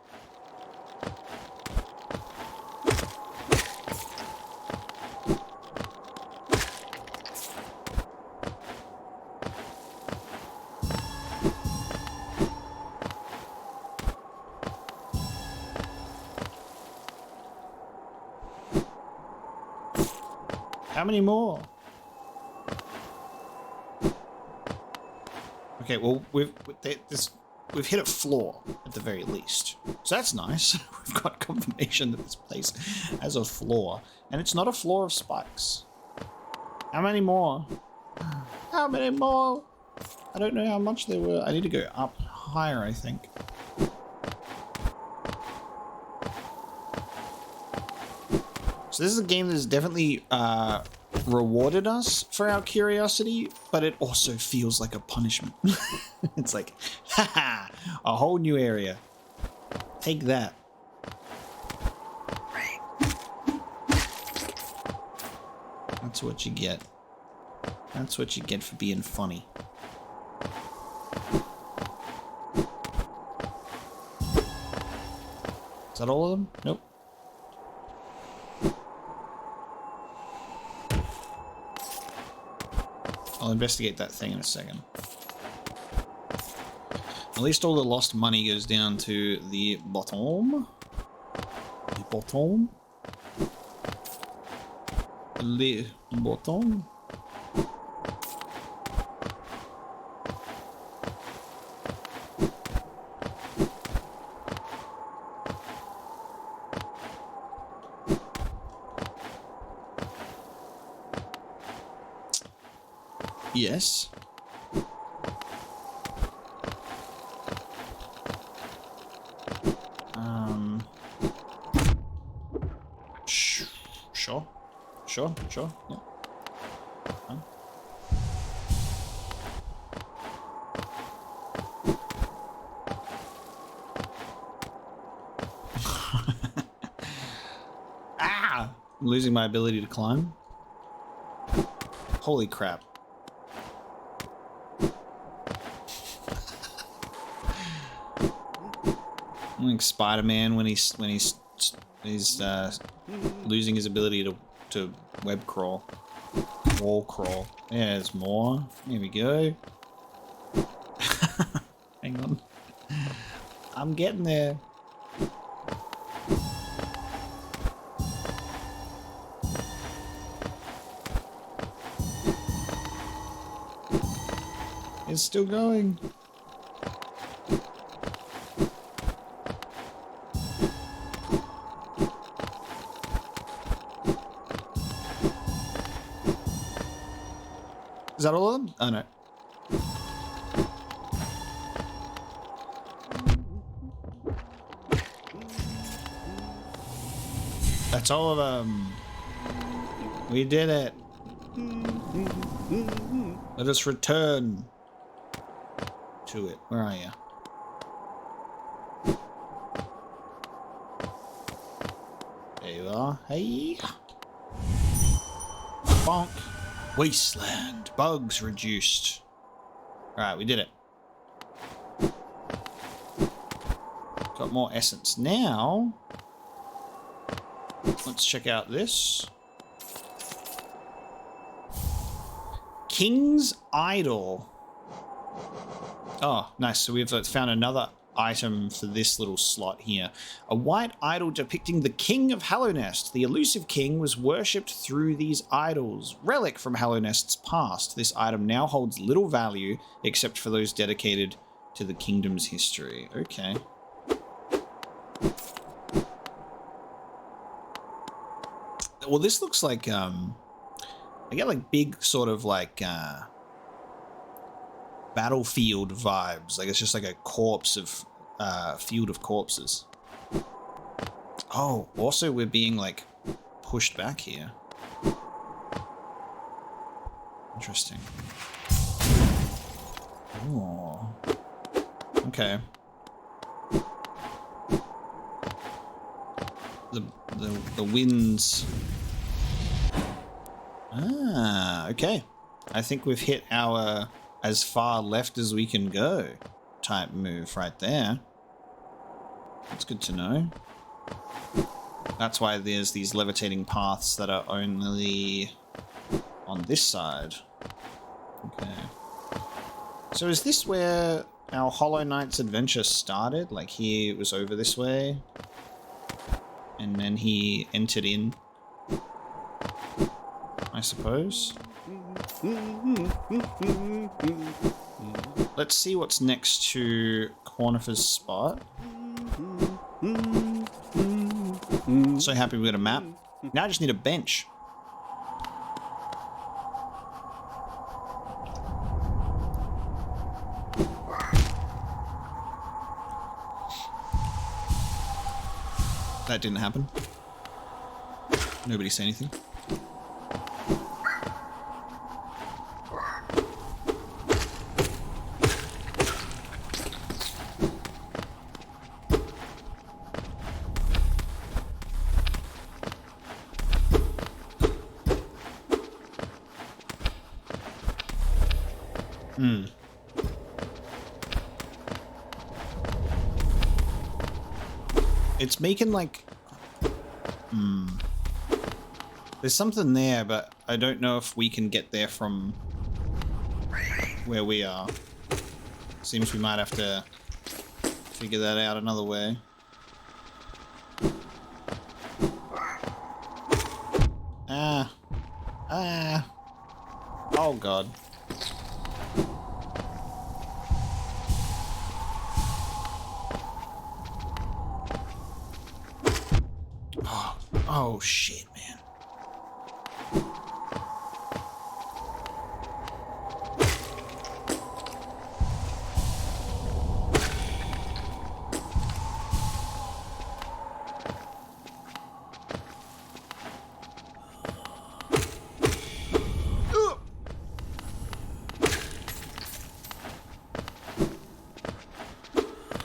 How many more? Okay, well, we've hit a floor at the very least, so that's nice. We've got confirmation that this place has a floor, and it's not a floor of spikes. How many more? How many more? I don't know how much there were. I need to go up higher, I think. So this is a game that has definitely rewarded us for our curiosity, but it also feels like a punishment. It's like, haha, a whole new area. Take that. That's what you get. That's what you get for being funny. Is that all of them? Nope. I'll investigate that thing in a second. At least all the lost money goes down to the bottom. The bottom. The bottom. Yes. Sure. Yeah. Fine. Ah! I'm losing my ability to climb. Holy crap. Like Spider-Man when he's losing his ability to web crawl, wall crawl. There's more. Here we go. Hang on, I'm getting there. It's still going. Is that all of them? Oh no. That's all of them. We did it. Let us return to it. Where are you? There you are. Hey. Bonk. Wasteland. Bugs reduced. Alright, we did it. Got more essence. Now, let's check out this. King's Idol. Oh, nice. So we've found another item for this little slot here. A white idol depicting the King of Hallownest. The elusive king was worshipped through these idols. Relic from Hallownest's past. This item now holds little value except for those dedicated to the kingdom's history. Okay. Well, this looks like, I get like big sort of like, battlefield vibes. Like it's just like a corpse of, field of corpses. Oh, also we're being like pushed back here. Interesting. Oh. Okay. The winds. Ah, okay. I think we've hit our as far left as we can go type move right there. That's good to know. That's why there's these levitating paths that are only on this side. Okay. So is this where our Hollow Knight's adventure started? Like he was over this way and then he entered in, I suppose. Let's see what's next to Cornifer's spot. So happy we got a map. Now I just need a bench. That didn't happen. Nobody say anything. It's making like... There's something there, but I don't know if we can get there from where we are. Seems we might have to figure that out another way. Ah. Ah. Oh, God. Oh, shit, man.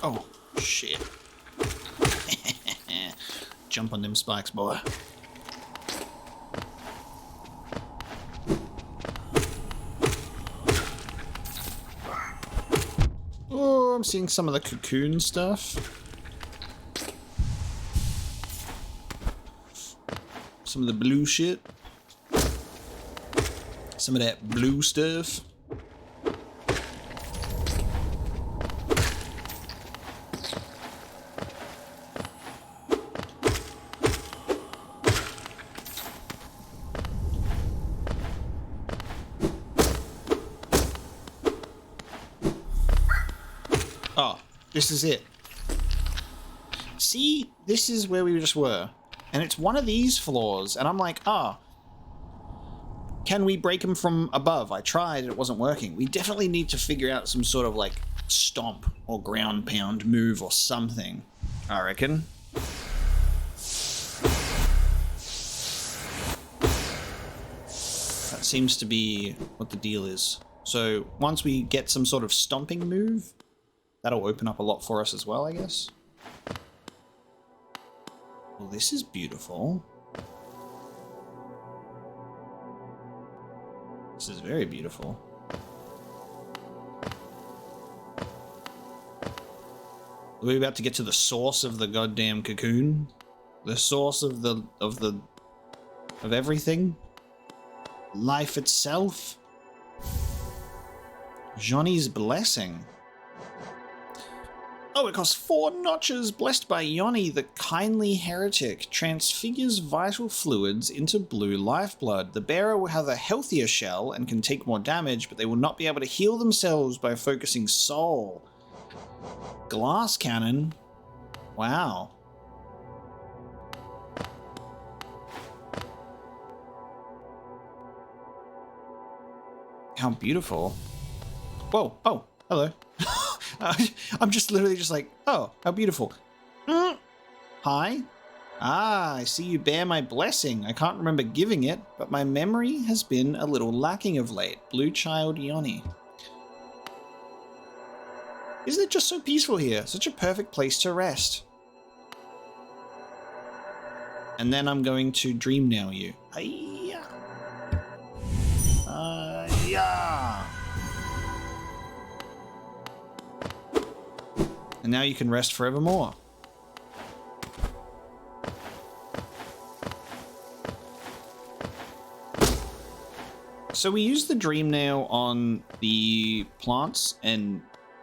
Oh, shit. Jump on them spikes, boy. Oh, I'm seeing some of the cocoon stuff. Some of the blue shit. Some of that blue stuff. Oh, this is it. See, this is where we just were. And it's one of these floors, and I'm like, oh, can we break them from above? I tried, it wasn't working. We definitely need to figure out some sort of like stomp or ground pound move or something, I reckon. That seems to be what the deal is. So once we get some sort of stomping move, that'll open up a lot for us as well, I guess. Well, this is beautiful. This is very beautiful. Are we about to get to the source of the goddamn cocoon? The source of everything? Life itself? Johnny's blessing. Oh, it costs 4 notches. Blessed by Yoni, the kindly heretic, transfigures vital fluids into blue lifeblood. The bearer will have a healthier shell and can take more damage, but they will not be able to heal themselves by focusing soul. Glass cannon. Wow. How beautiful. Whoa. Oh, hello. I'm just literally just like, oh, how beautiful. Hi. Ah, I see you bear my blessing. I can't remember giving it, but my memory has been a little lacking of late. Blue child Yoni. Isn't it just so peaceful here? Such a perfect place to rest. And then I'm going to dream now you. Hiya. Yeah. And now you can rest forevermore. So we use the dream nail on the plants and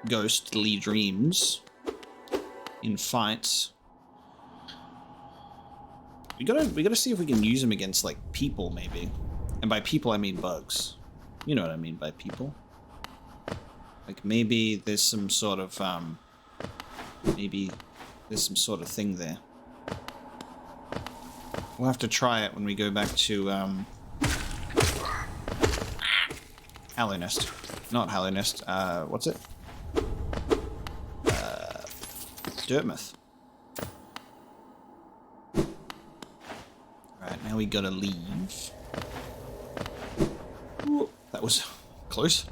ghostly dreams in fights. We gotta see if we can use them against like people maybe. And by people I mean bugs. You know what I mean by people. Like maybe there's some sort of maybe there's some sort of thing there. We'll have to try it when we go back to Hallownest. Not Hallownest, what's it? Dirtmouth. Right, now we gotta leave. Ooh, that was close.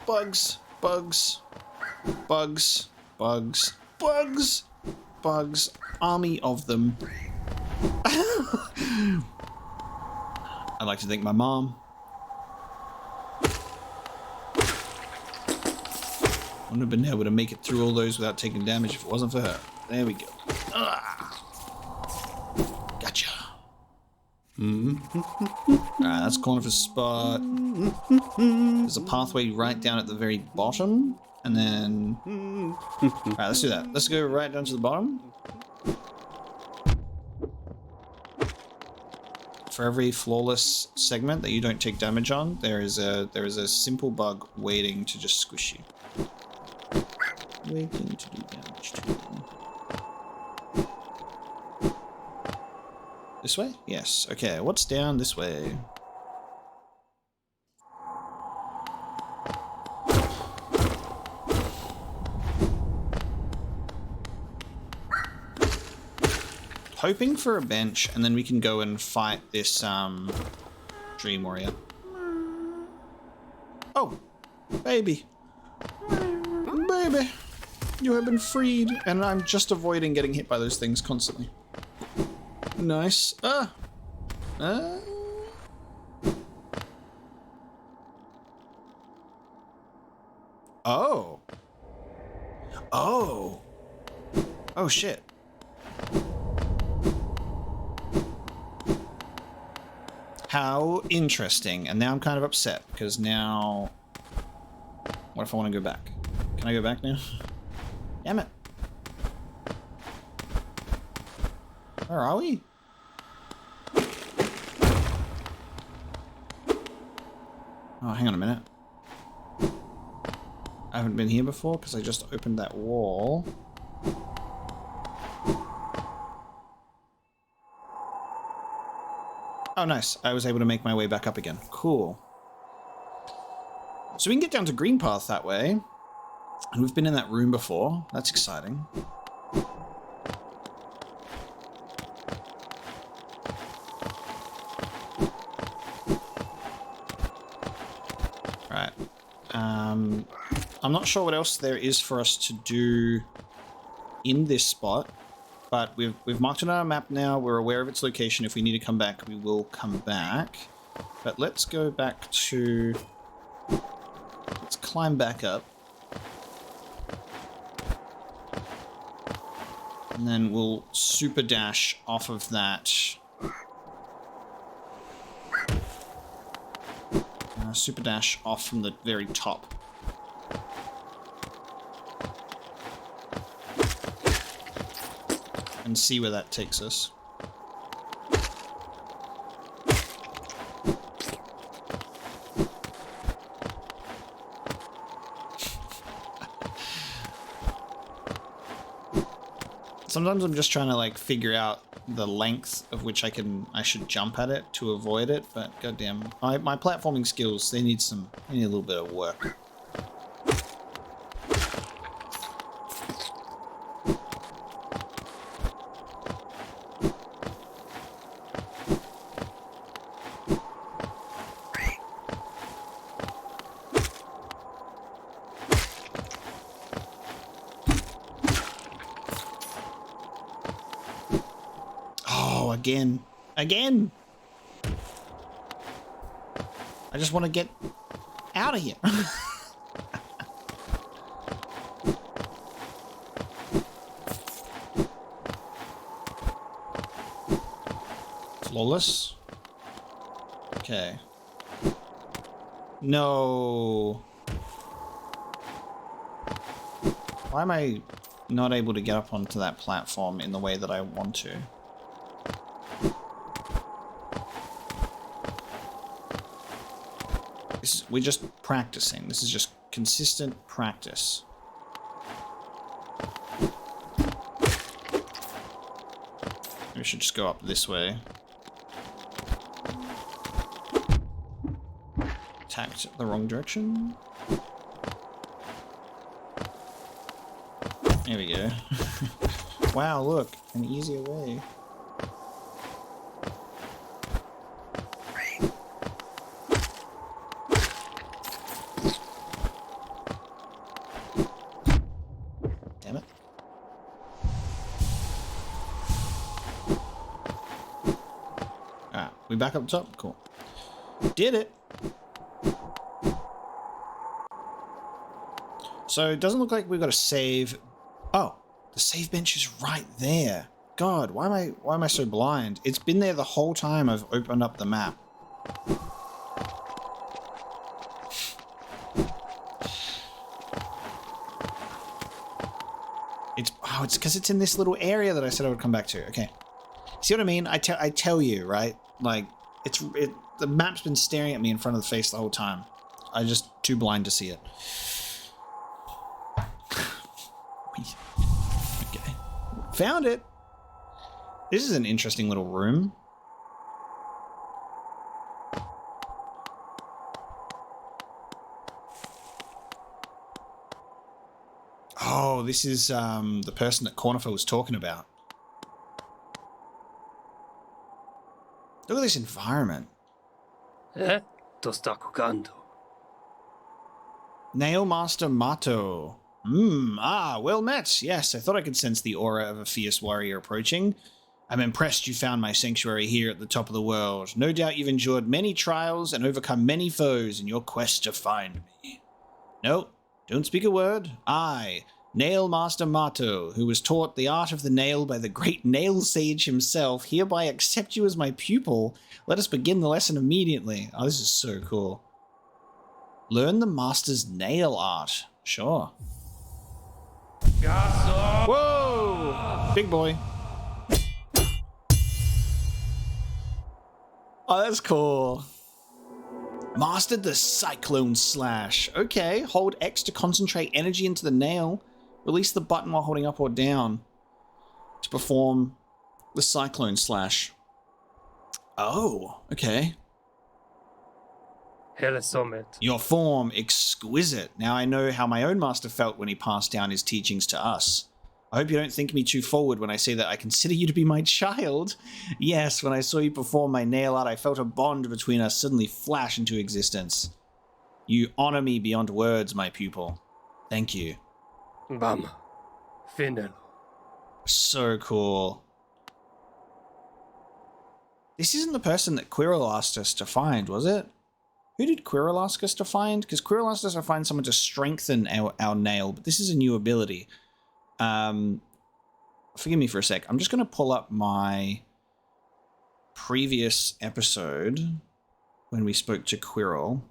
Bugs, bugs, bugs, bugs, bugs, bugs. Army of them. I'd like to thank my mom. I wouldn't have been able to make it through all those without taking damage if it wasn't for her. There we go. Gotcha. Alright, that's Cornifer's spot. There's a pathway right down at the very bottom. And then... Alright, let's do that. Let's go right down to the bottom. For every flawless segment that you don't take damage on, there is a simple bug waiting to just squish you. Waiting to do damage to them. This way? Yes. Okay, what's down this way? Hoping for a bench, and then we can go and fight this Dream Warrior. Oh, baby. Baby. You have been freed, and I'm just avoiding getting hit by those things constantly. Nice. Oh. Oh. Oh, shit. How interesting. And now I'm kind of upset, because now... What if I want to go back? Can I go back now? Damn it. Where are we? Oh, hang on a minute. I haven't been here before because I just opened that wall. Oh, nice. I was able to make my way back up again. Cool. So we can get down to Green Path that way. And we've been in that room before. That's exciting. I'm not sure what else there is for us to do in this spot, but we've marked it on our map now. We're aware of its location. If we need to come back, we will come back. But let's go back to... Let's climb back up. And then we'll super dash off of that. Super dash off from the very top. And see where that takes us. Sometimes I'm just trying to like figure out the length of which I should jump at it to avoid it, but goddamn, my platforming skills, they need a little bit of work. Again. I just want to get out of here. Flawless. Okay. No. Why am I not able to get up onto that platform in the way that I want to? We're just practicing. This is just consistent practice. We should just go up this way. Tacked the wrong direction. There we go. Wow, look, an easier way. Back up top? Cool. Did it! So it doesn't look like we've got a save. Oh, the save bench is right there. God, why am I so blind? It's been there the whole time I've opened up the map. It's because it's in this little area that I said I would come back to. Okay. See what I mean? I tell you, right? Like, the map's been staring at me in front of the face the whole time. I'm just too blind to see it. Okay. Found it! This is an interesting little room. Oh, this is the person that Cornifer was talking about. Look at this environment. To sta kukando. Nailmaster Mato. Well met. Yes, I thought I could sense the aura of a fierce warrior approaching. I'm impressed you found my sanctuary here at the top of the world. No doubt you've endured many trials and overcome many foes in your quest to find me. No, don't speak a word. I, Nailmaster Mato, who was taught the art of the nail by the great nail sage himself, hereby accept you as my pupil. Let us begin the lesson immediately. Oh, this is so cool. Learn the master's nail art. Sure. Whoa! Big boy. Oh, that's cool. Mastered the Cyclone Slash. Okay, hold X to concentrate energy into the nail. Release the button while holding up or down to perform the Cyclone Slash. Oh, okay. Your form exquisite. Now I know how my own master felt when he passed down his teachings to us. I hope you don't think me too forward when I say that I consider you to be my child. Yes, when I saw you perform my nail art, I felt a bond between us suddenly flash into existence. You honor me beyond words, my pupil. Thank you. Bama. Finelo. So cool. This isn't the person that Quirrell asked us to find, was it? Who did Quirrell ask us to find? Because Quirrell asked us to find someone to strengthen our nail, but this is a new ability. Forgive me for a sec. I'm just going to pull up my previous episode when we spoke to Quirrell.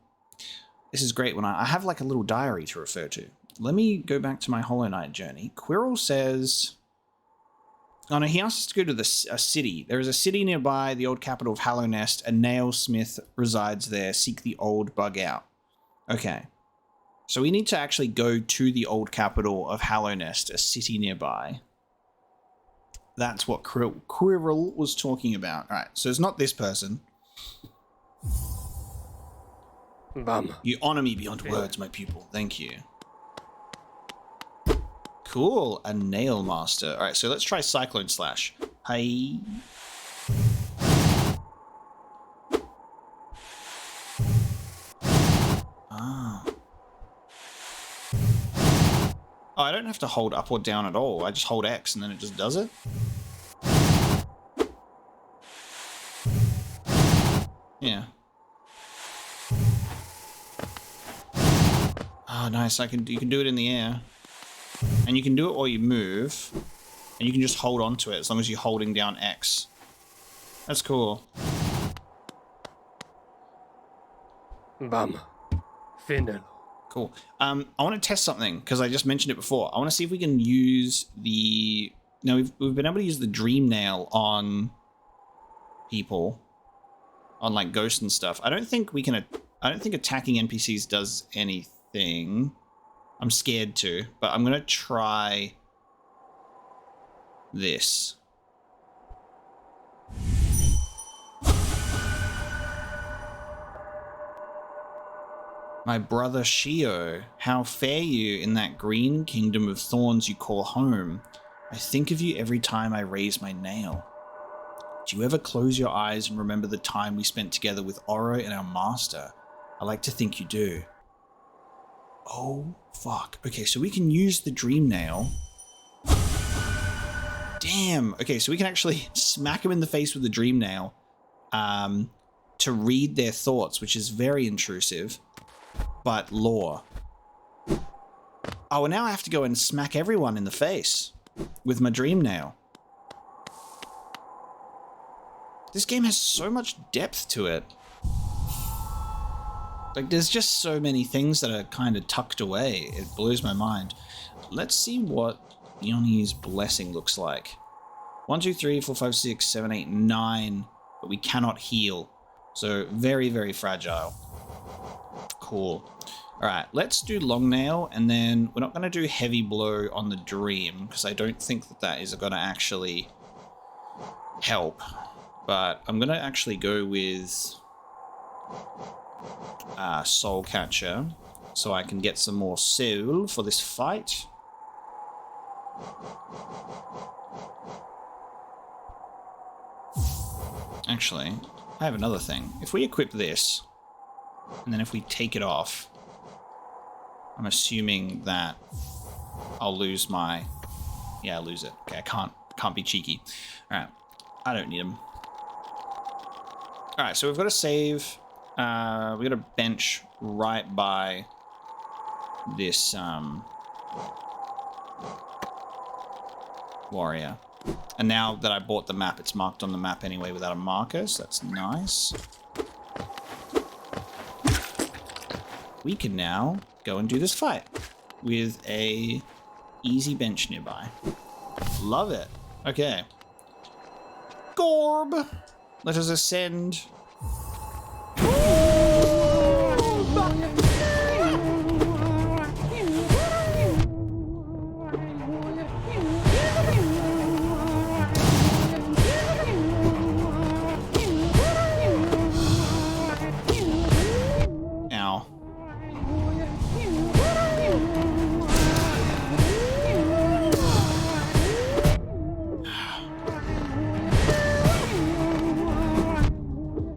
This is great when I have like a little diary to refer to. Let me go back to my Hollow Knight journey. Quirrell says... Oh no, he asked us to go to a city. There is a city nearby, the old capital of Hallownest. A nail smith resides there. Seek the old bug out. Okay. So we need to actually go to the old capital of Hallownest, a city nearby. That's what Quirrell was talking about. All right, so it's not this person. Bama. You honor me beyond words, my pupil. Thank you. Cool, a nail master. All right, so let's try Cyclone Slash. Hi. Ah. Oh, I don't have to hold up or down at all. I just hold X and then it just does it. Yeah. Oh, nice. You can do it in the air. And you can do it while you move. And you can just hold on to it as long as you're holding down X. That's cool. Bama. Finelo. Cool. I want to test something because I just mentioned it before. I want to see if we can use the... Now, we've been able to use the Dream Nail on people. On, like, ghosts and stuff. I don't think we can... I don't think attacking NPCs does anything. I'm scared to, but I'm going to try this. My brother Shio, how fare you in that green kingdom of thorns you call home? I think of you every time I raise my nail. Do you ever close your eyes and remember the time we spent together with Oro and our master? I like to think you do. Oh, fuck. Okay, so we can use the Dream Nail. Damn. Okay, so we can actually smack them in the face with the Dream Nail to read their thoughts, which is very intrusive, but lore. Oh, and now I have to go and smack everyone in the face with my Dream Nail. This game has so much depth to it. Like, there's just so many things that are kind of tucked away. It blows my mind. Let's see what Yoni's Blessing looks like. 1, 2, 3, 4, 5, 6, 7, 8, 9. But we cannot heal. So, very, very fragile. Cool. Alright, let's do Long Nail. And then we're not going to do Heavy Blow on the Dream. Because I don't think that that is going to actually help. But I'm going to actually go with... Soul Catcher, so I can get some more soul for this fight. Actually, I have another thing. If we equip this, and then if we take it off, I'm assuming that I'll lose my... Yeah, I'll lose it. Okay, I can't be cheeky. Alright, I don't need them. Alright, so we've got to save... we got a bench right by this warrior. And now that I bought the map, it's marked on the map anyway without a marker, so that's nice. We can now go and do this fight with a easy bench nearby. Love it. Okay. Gorb! Let us ascend. Ow.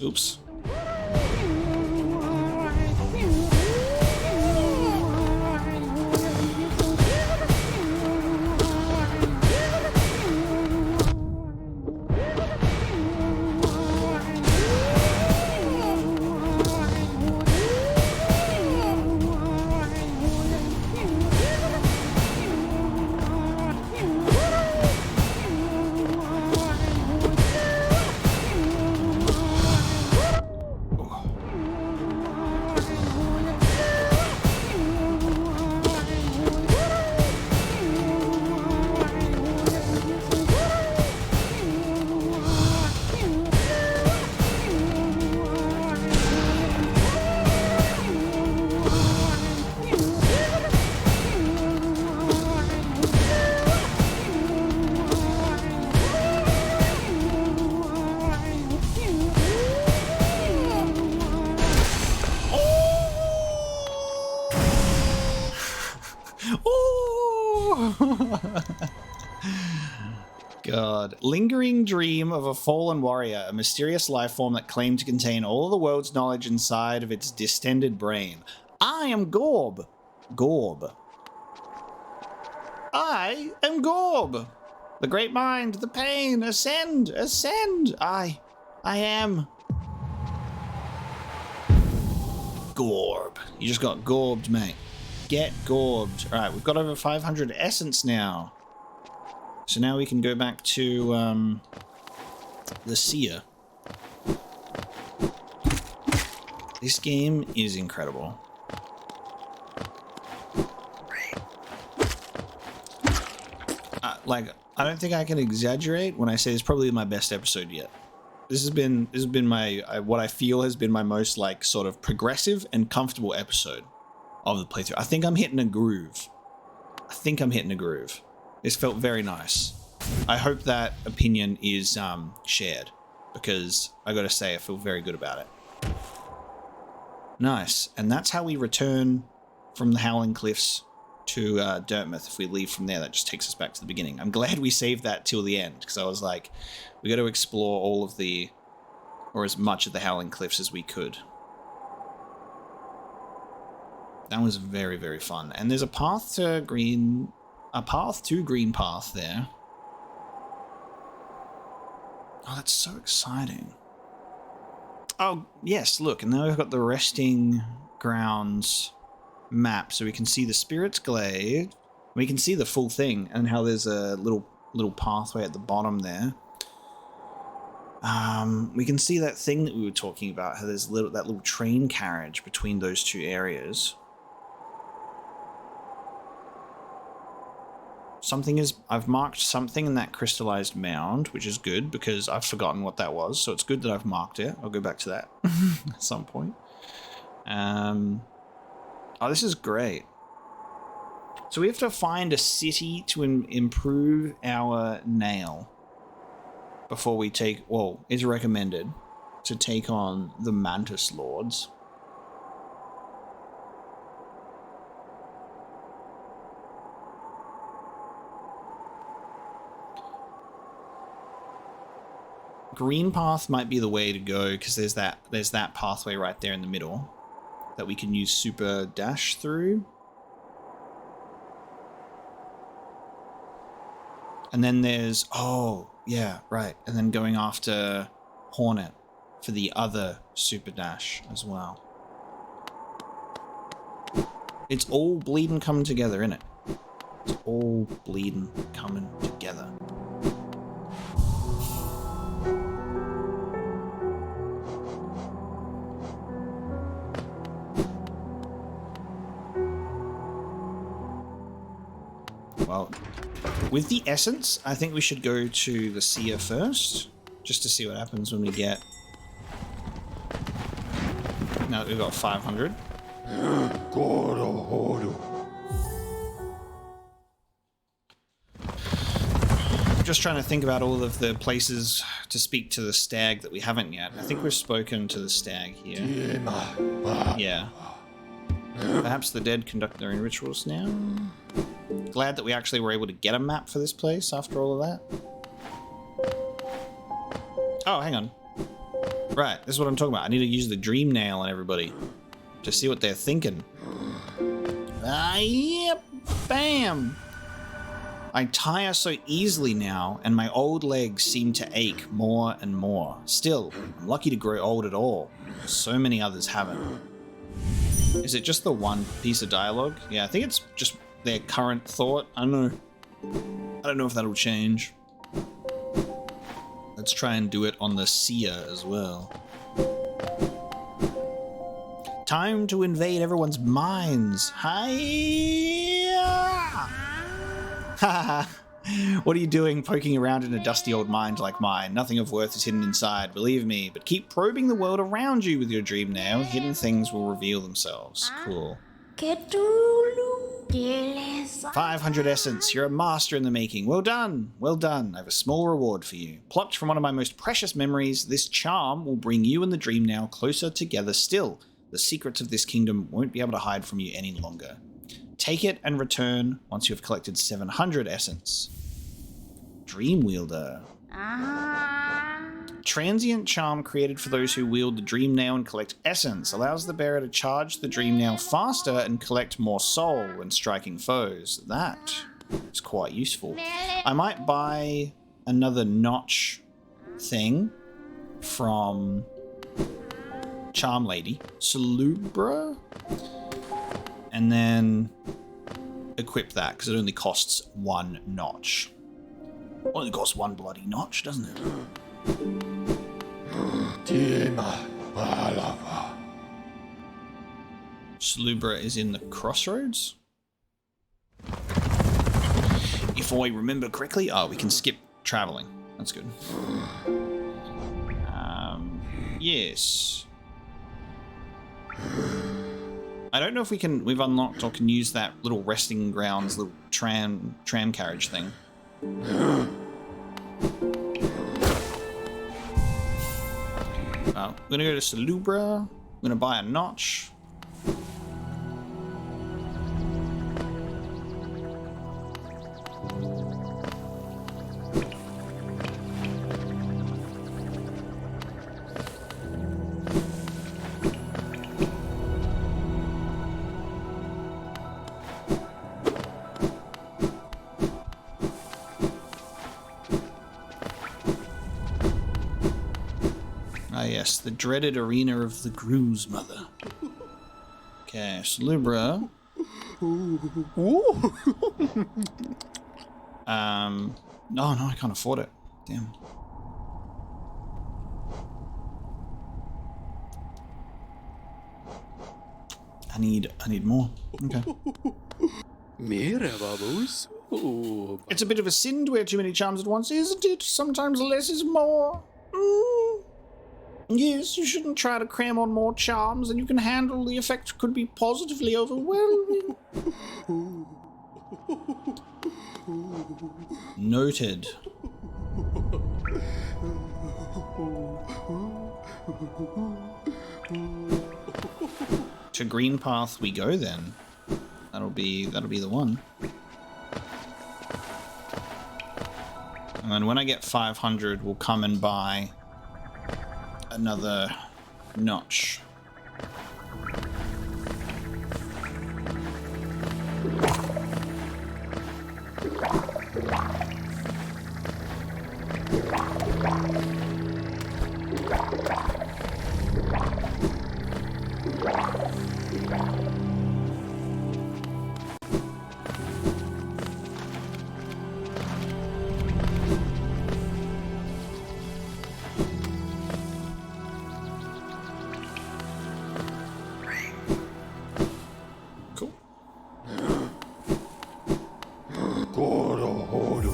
Oops. God. Lingering dream of a fallen warrior, a mysterious life form that claimed to contain all the world's knowledge inside of its distended brain. I am Gorb. Gorb. I am Gorb. The great mind, the pain, ascend, ascend. I am Gorb. You just got gorbed, mate. Get gorbed. All right, we've got over 500 essence now. So now we can go back to the seer. This game is incredible. Like, I don't think I can exaggerate when I say it's probably my best episode yet. This has been my what I feel has been my most like sort of progressive and comfortable episode of the playthrough. I think I'm hitting a groove. This felt very nice. I hope that opinion is shared, because I gotta say I feel very good about it. Nice. And that's how we return from the Howling Cliffs to Dirtmouth. If we leave from there, that just takes us back to the beginning. I'm glad we saved that till the end, because I was like, we got to explore all of the, or as much of the Howling Cliffs as we could. That was very, very fun. And there's a path to Green Path there. Oh, that's so exciting. Oh, yes, look, and now we've got the Resting Grounds map, so we can see the Spirit's Glade. We can see the full thing, and how there's a little pathway at the bottom there. We can see that thing that we were talking about, how there's that little train carriage between those two areas. I've marked something in that crystallized mound, which is good because I've forgotten what that was, so it's good that I've marked it. I'll go back to that at some point. Oh, this is great. So we have to find a city to improve our nail before we take, well, it's recommended to take on the Mantis Lords. Green Path might be the way to go, because there's that pathway right there in the middle that we can use super dash through. And then there's, oh, yeah, right. And then going after Hornet for the other super dash as well. It's all bleeding coming together, innit? It's all bleeding coming together. Well, with the essence, I think we should go to the seer first, just to see what happens when we get... Now that we've got 500. I'm just trying to think about all of the places to speak to the stag that we haven't yet. I think we've spoken to the stag here. Yeah. Perhaps the dead conduct their own rituals now. Glad that we actually were able to get a map for this place after all of that. Oh, hang on. Right, this is what I'm talking about. I need to use the dream nail on everybody to see what they're thinking. Yep, bam. I tire so easily now, and my old legs seem to ache more and more. Still, I'm lucky to grow old at all. So many others haven't. Is it just the one piece of dialogue? Yeah, I think it's just their current thought. I don't know. I don't know if that'll change. Let's try and do it on the seer as well. Time to invade everyone's minds. Hi! What are you doing poking around in a dusty old mind like mine? Nothing of worth is hidden inside, believe me. But keep probing the world around you with your dream nail. Hidden things will reveal themselves. Cool. 500 essence. You're a master in the making. Well done. Well done. I have a small reward for you. Plucked from one of my most precious memories, this charm will bring you and the dream nail closer together still. The secrets of this kingdom won't be able to hide from you any longer. Take it and return once you have collected 700 essence. Dream Wielder. Transient charm created for those who wield the Dream Nail and collect essence. Allows the bearer to charge the Dream Nail faster and collect more soul when striking foes. That is quite useful. I might buy another notch thing from Charm Lady. Salubra? And then equip that, because it only costs one notch. Only costs one bloody notch, doesn't it? Salubra is in the crossroads. If I remember correctly, we can skip traveling. That's good. Yes. I don't know if we've unlocked or can use that little resting grounds, little tram carriage thing. I'm gonna go to Salubra. I'm gonna buy a notch. Yes, the dreaded arena of the Groo's mother. Okay, Salubra. No, I can't afford it. Damn. I need more. Okay. It's a bit of a sin to wear too many charms at once, isn't it? Sometimes less is more. Yes, you shouldn't try to cram on more charms, and you can handle the effect could be positively overwhelming. Noted. To Green Path we go then. That'll be the one. And then when I get 500, we'll come and buy another notch.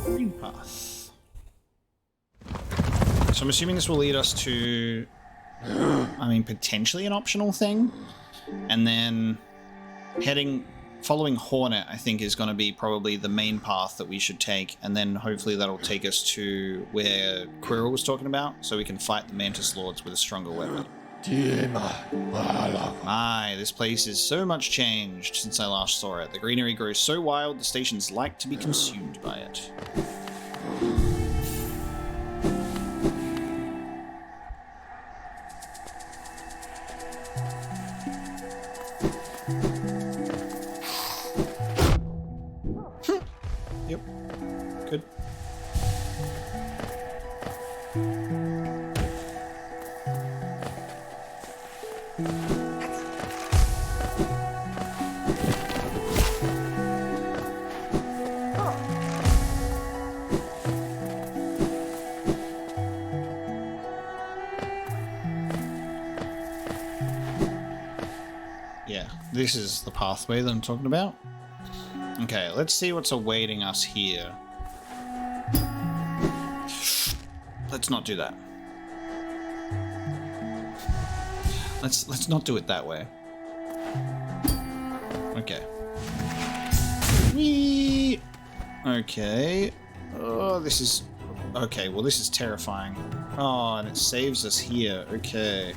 Green Path. So I'm assuming this will lead us to, potentially an optional thing. And then following Hornet, I think, is going to be probably the main path that we should take. And then hopefully that'll take us to where Quirrell was talking about, so we can fight the Mantis Lords with a stronger weapon. My, this place is so much changed since I last saw it. The greenery grows so wild, the station's like to be consumed by it. Yep. Good. Yeah, this is the pathway that I'm talking about. Okay, let's see what's awaiting us here. Let's not do that. Let's not do it that way. Okay. Whee! Okay. Oh, this is... Okay, well this is terrifying. Oh, and it saves us here. Okay.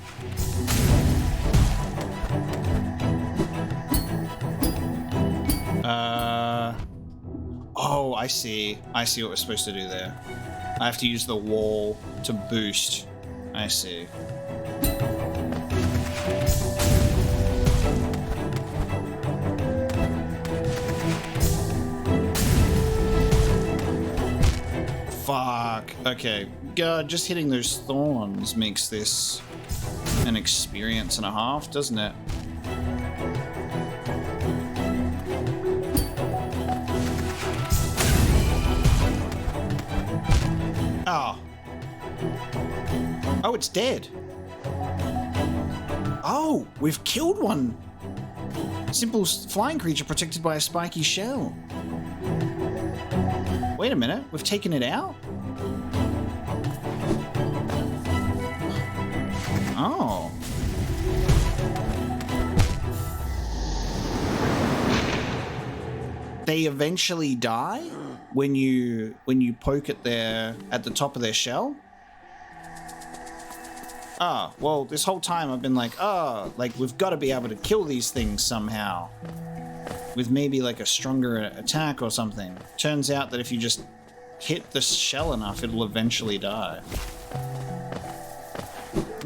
Oh, I see. I see what we're supposed to do there. I have to use the wall to boost. I see. Fuck. Okay. God, just hitting those thorns makes this an experience and a half, doesn't it? Oh. Oh, it's dead. Oh, we've killed one. Simple flying creature protected by a spiky shell. Wait a minute, we've taken it out? Oh. They eventually die when you poke at the top of their shell? Ah, well, this whole time I've been like, oh, like we've got to be able to kill these things somehow. With maybe like a stronger attack or something. Turns out that if you just hit the shell enough, it'll eventually die.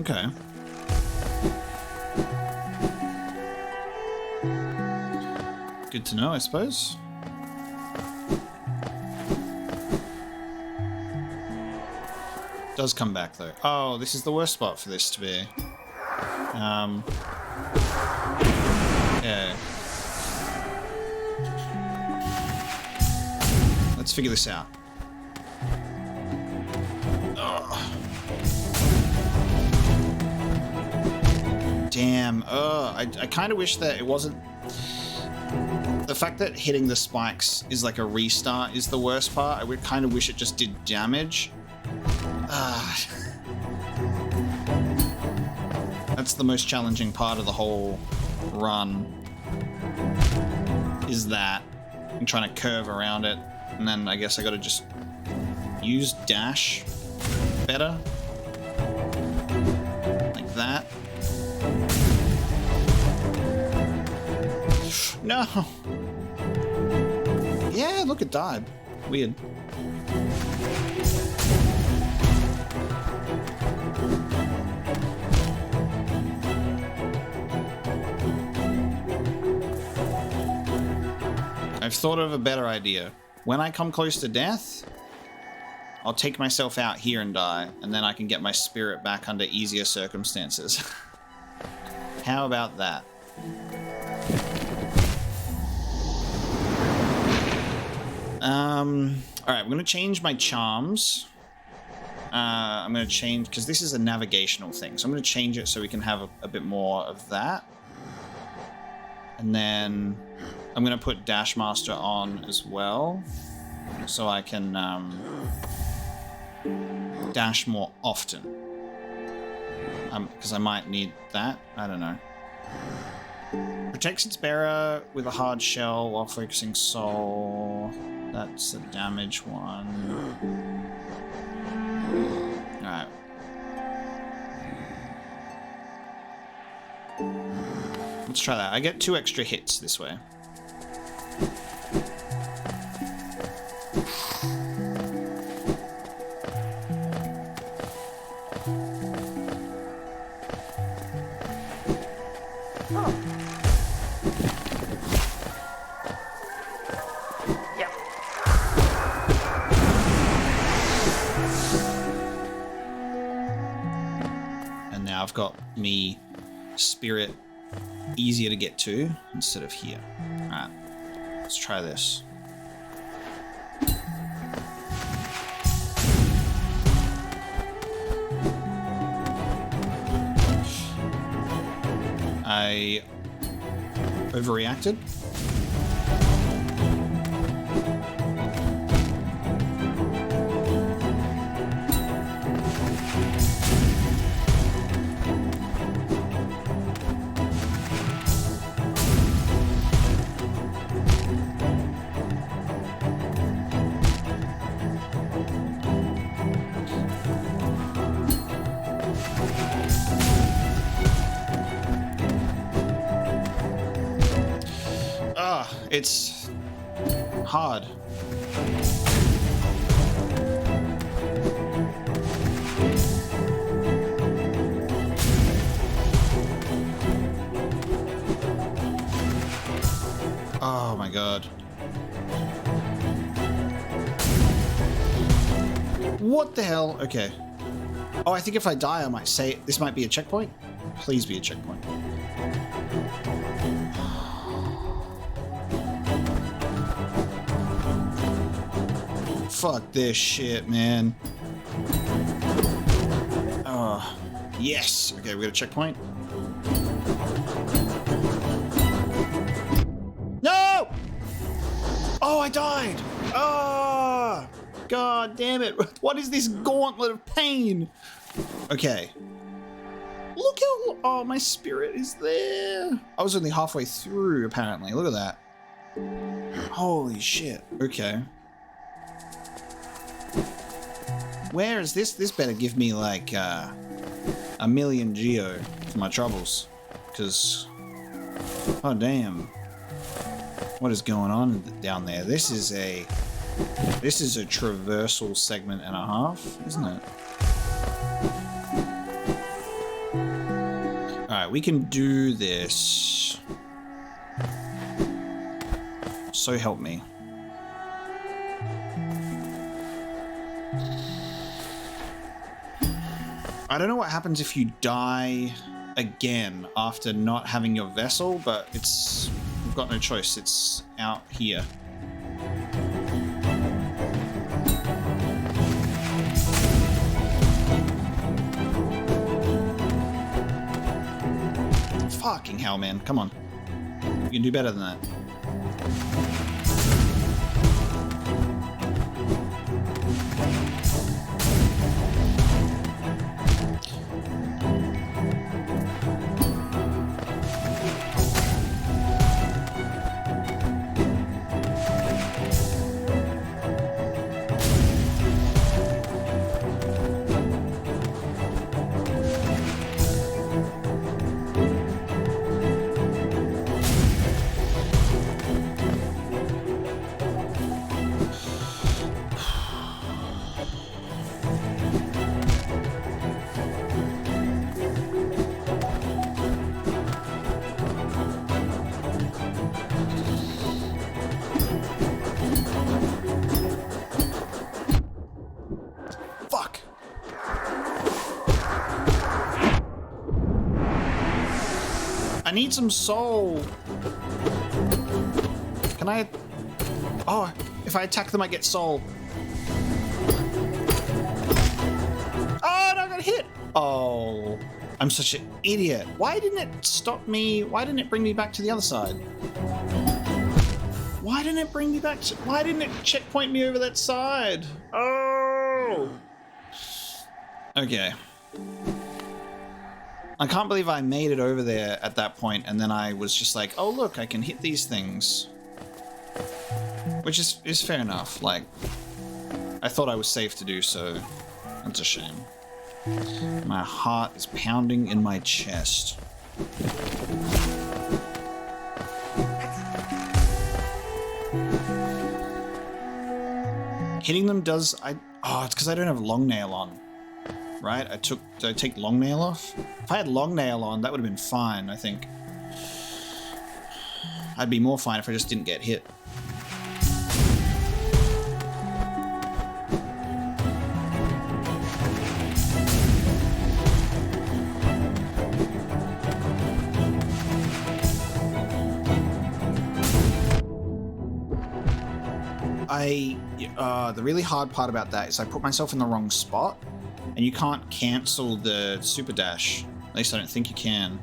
Okay. Good to know, I suppose. Does come back though. Oh, this is the worst spot for this to be. Yeah. Let's figure this out. Ugh. Damn. I kind of wish that it wasn't... The fact that hitting the spikes is like a restart is the worst part. I would kind of wish it just did damage. That's the most challenging part of the whole run. Is that. I'm trying to curve around it. And then I guess I gotta just use dash better. Like that. No! Yeah, look, it died. Weird. I've thought of a better idea. When I come close to death, I'll take myself out here and die, and then I can get my spirit back under easier circumstances. How about that? Alright, I'm going to change my charms. I'm going to change, because this is a navigational thing, so I'm going to change it so we can have a bit more of that. And then I'm going to put Dash Master on as well, so I can dash more often. Because I might need that. I don't know. Protects its bearer with a hard shell while focusing soul. That's a damage one. Alright. Let's try that. I get 2 extra hits this way. I've got me spirit easier to get to instead of here. Alright, let's try this. I overreacted. It's hard. god. What the hell? Okay. Oh, I think if I die, I might say this might be a checkpoint. Please be a checkpoint. Fuck this shit, man. Oh, yes. Okay, we got a checkpoint. No! Oh, I died. Oh, god damn it. What is this gauntlet of pain? Okay. Look how... Oh, my spirit is there. I was only halfway through, apparently. Look at that. Holy shit. Okay. Where is this? This better give me like a million geo for my troubles. Because... Oh, damn. What is going on down there? This is a traversal segment and a half, isn't it? Alright, we can do this. So help me. I don't know what happens if you die again after not having your vessel, but we've got no choice. It's out here. Fucking hell, man. Come on. You can do better than that. I need some soul. Can I... Oh, if I attack them, I get soul. Oh, no, I got hit. Oh, I'm such an idiot. Why didn't it stop me? Why didn't it bring me back to the other side? Why didn't it bring me back to... Why didn't it checkpoint me over that side? Oh. Okay. I can't believe I made it over there at that point, and then I was just like, oh look, I can hit these things. Which is fair enough. Like, I thought I was safe to do so. That's a shame. My heart is pounding in my chest. Hitting them does... Oh, it's because I don't have long nail on. Right? Did I take long nail off? If I had long nail on, that would have been fine, I think. I'd be more fine if I just didn't get hit. The really hard part about that is I put myself in the wrong spot. And you can't cancel the super dash. At least I don't think you can.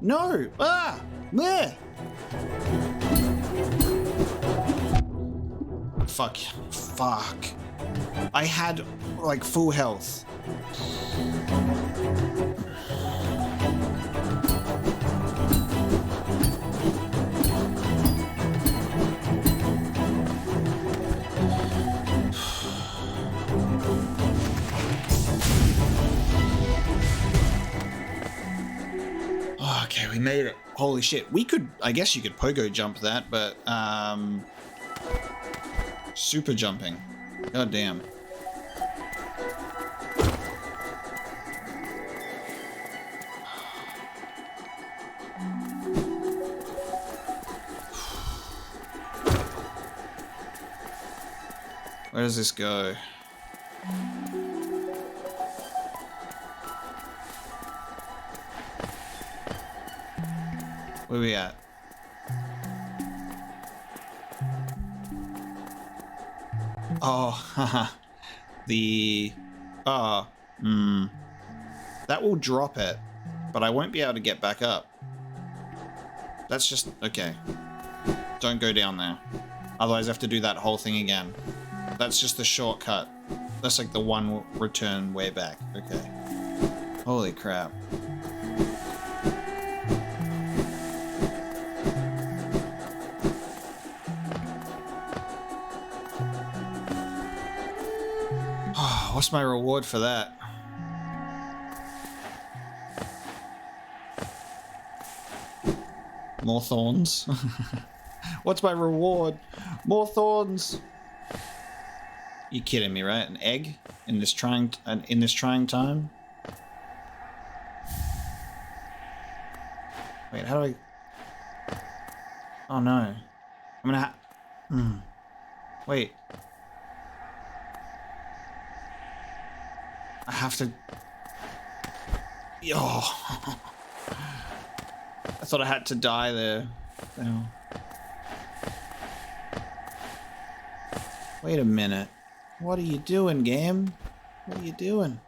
No! Ah! Meh! Fuck. Fuck. I had, like, full health. we made it. Holy shit. We could, I guess you could pogo jump that, but, super jumping. God damn. Where does this go? Where we at? Oh, haha. That will drop it, but I won't be able to get back up. That's just, okay. Don't go down there. Otherwise I have to do that whole thing again. That's just the shortcut. That's like the one return way back. Okay. Holy crap. What's my reward for that? More thorns. What's my reward? More thorns. You kidding me, right? An egg in this trying time? Wait, how do I? Oh no! I'm gonna. Wait. I have to. Oh. I thought I had to die there. No. Wait a minute. What are you doing, game? What are you doing?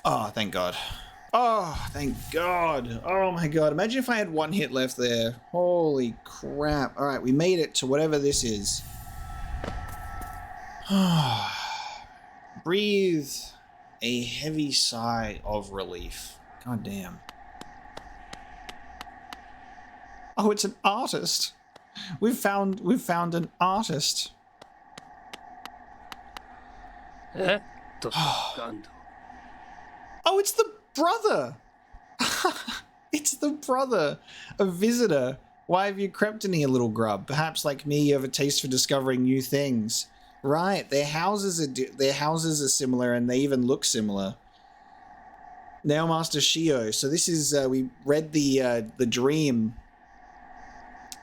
Oh, thank God. Oh, thank God. Oh my God. Imagine if I had one hit left there. Holy crap. Alright, we made it to whatever this is. Breathe a heavy sigh of relief. God damn. Oh, it's an artist. We've found an artist. Oh, it's the brother. It's the brother. A visitor. Why have you crept in here, little grub? Perhaps like me, you have a taste for discovering new things. Right, their houses are similar, and they even look similar. Nailmaster Shio. So this is we read the dream.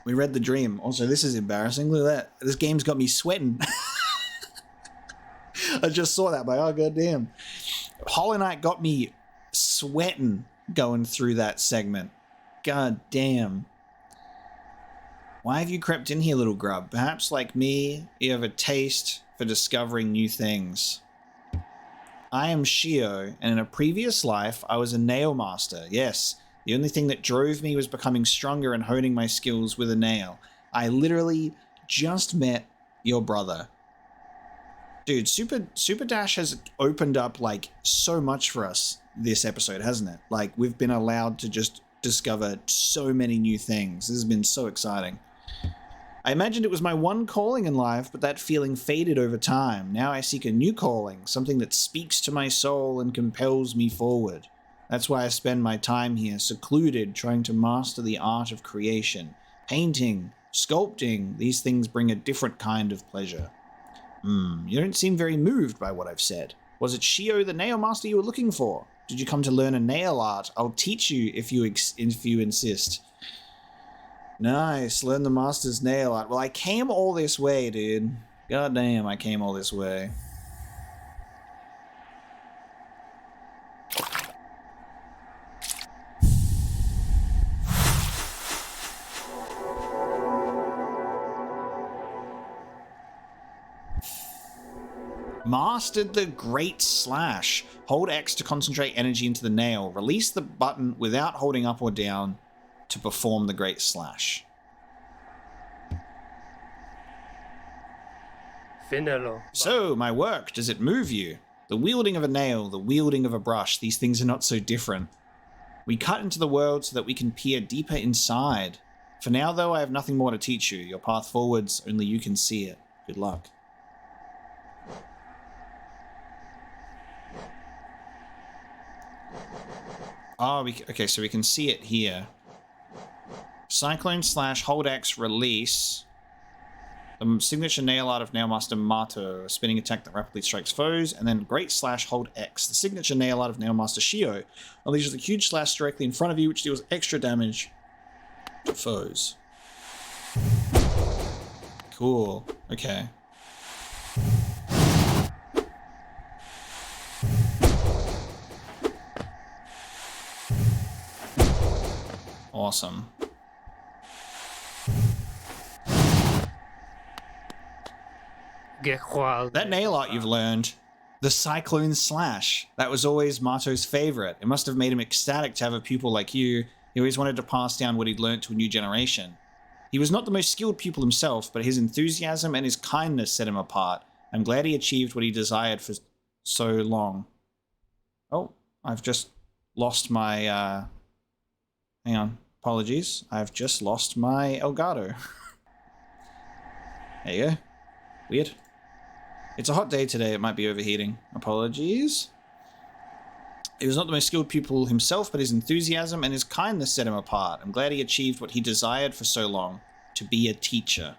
We read the dream. Also, this is embarrassing. Look at that. This game's got me sweating. I just saw that, but oh goddamn. Hollow Knight got me sweating going through that segment. God damn. Why have you crept in here, little grub? Perhaps like me, you have a taste for discovering new things. I am Shio, and in a previous life, I was a nail master. Yes, the only thing that drove me was becoming stronger and honing my skills with a nail. I literally just met your brother. Dude, Super Dash has opened up like so much for us this episode, hasn't it? Like we've been allowed to just discover so many new things. This has been so exciting. I imagined it was my one calling in life, but that feeling faded over time. Now I seek a new calling, something that speaks to my soul and compels me forward. That's why I spend my time here, secluded, trying to master the art of creation. Painting, sculpting, these things bring a different kind of pleasure. You don't seem very moved by what I've said. Was it Shio the nail master you were looking for? Did you come to learn a nail art? I'll teach you if you insist. Nice, learn the master's nail art. Well, I came all this way, dude. God damn, I came all this way. Mastered the Great Slash. Hold X to concentrate energy into the nail. Release the button without holding up or down to perform the Great Slash. Finelo. So, my work, does it move you? The wielding of a nail, the wielding of a brush, these things are not so different. We cut into the world so that we can peer deeper inside. For now, though, I have nothing more to teach you. Your path forwards, only you can see it. Good luck. Oh, okay, so we can see it here. Cyclone slash hold X release. The signature nail art of Nailmaster Mato, a spinning attack that rapidly strikes foes, and then great slash hold X, the signature nail art of Nailmaster Shio, unleashes a huge slash directly in front of you, which deals extra damage to foes. Cool. Okay. Awesome. Get wild. That nail art you've learned, the Cyclone Slash. That was always Mato's favorite. It must have made him ecstatic to have a pupil like you. He always wanted to pass down what he'd learned to a new generation. He was not the most skilled pupil himself, but his enthusiasm and his kindness set him apart. I'm glad he achieved what he desired for so long. Oh, I've just lost my, hang on. Apologies. I've just lost my Elgato. There you go. Weird. It's a hot day today. It might be overheating. Apologies. He was not the most skilled pupil himself, but his enthusiasm and his kindness set him apart. I'm glad he achieved what he desired for so long, to be a teacher.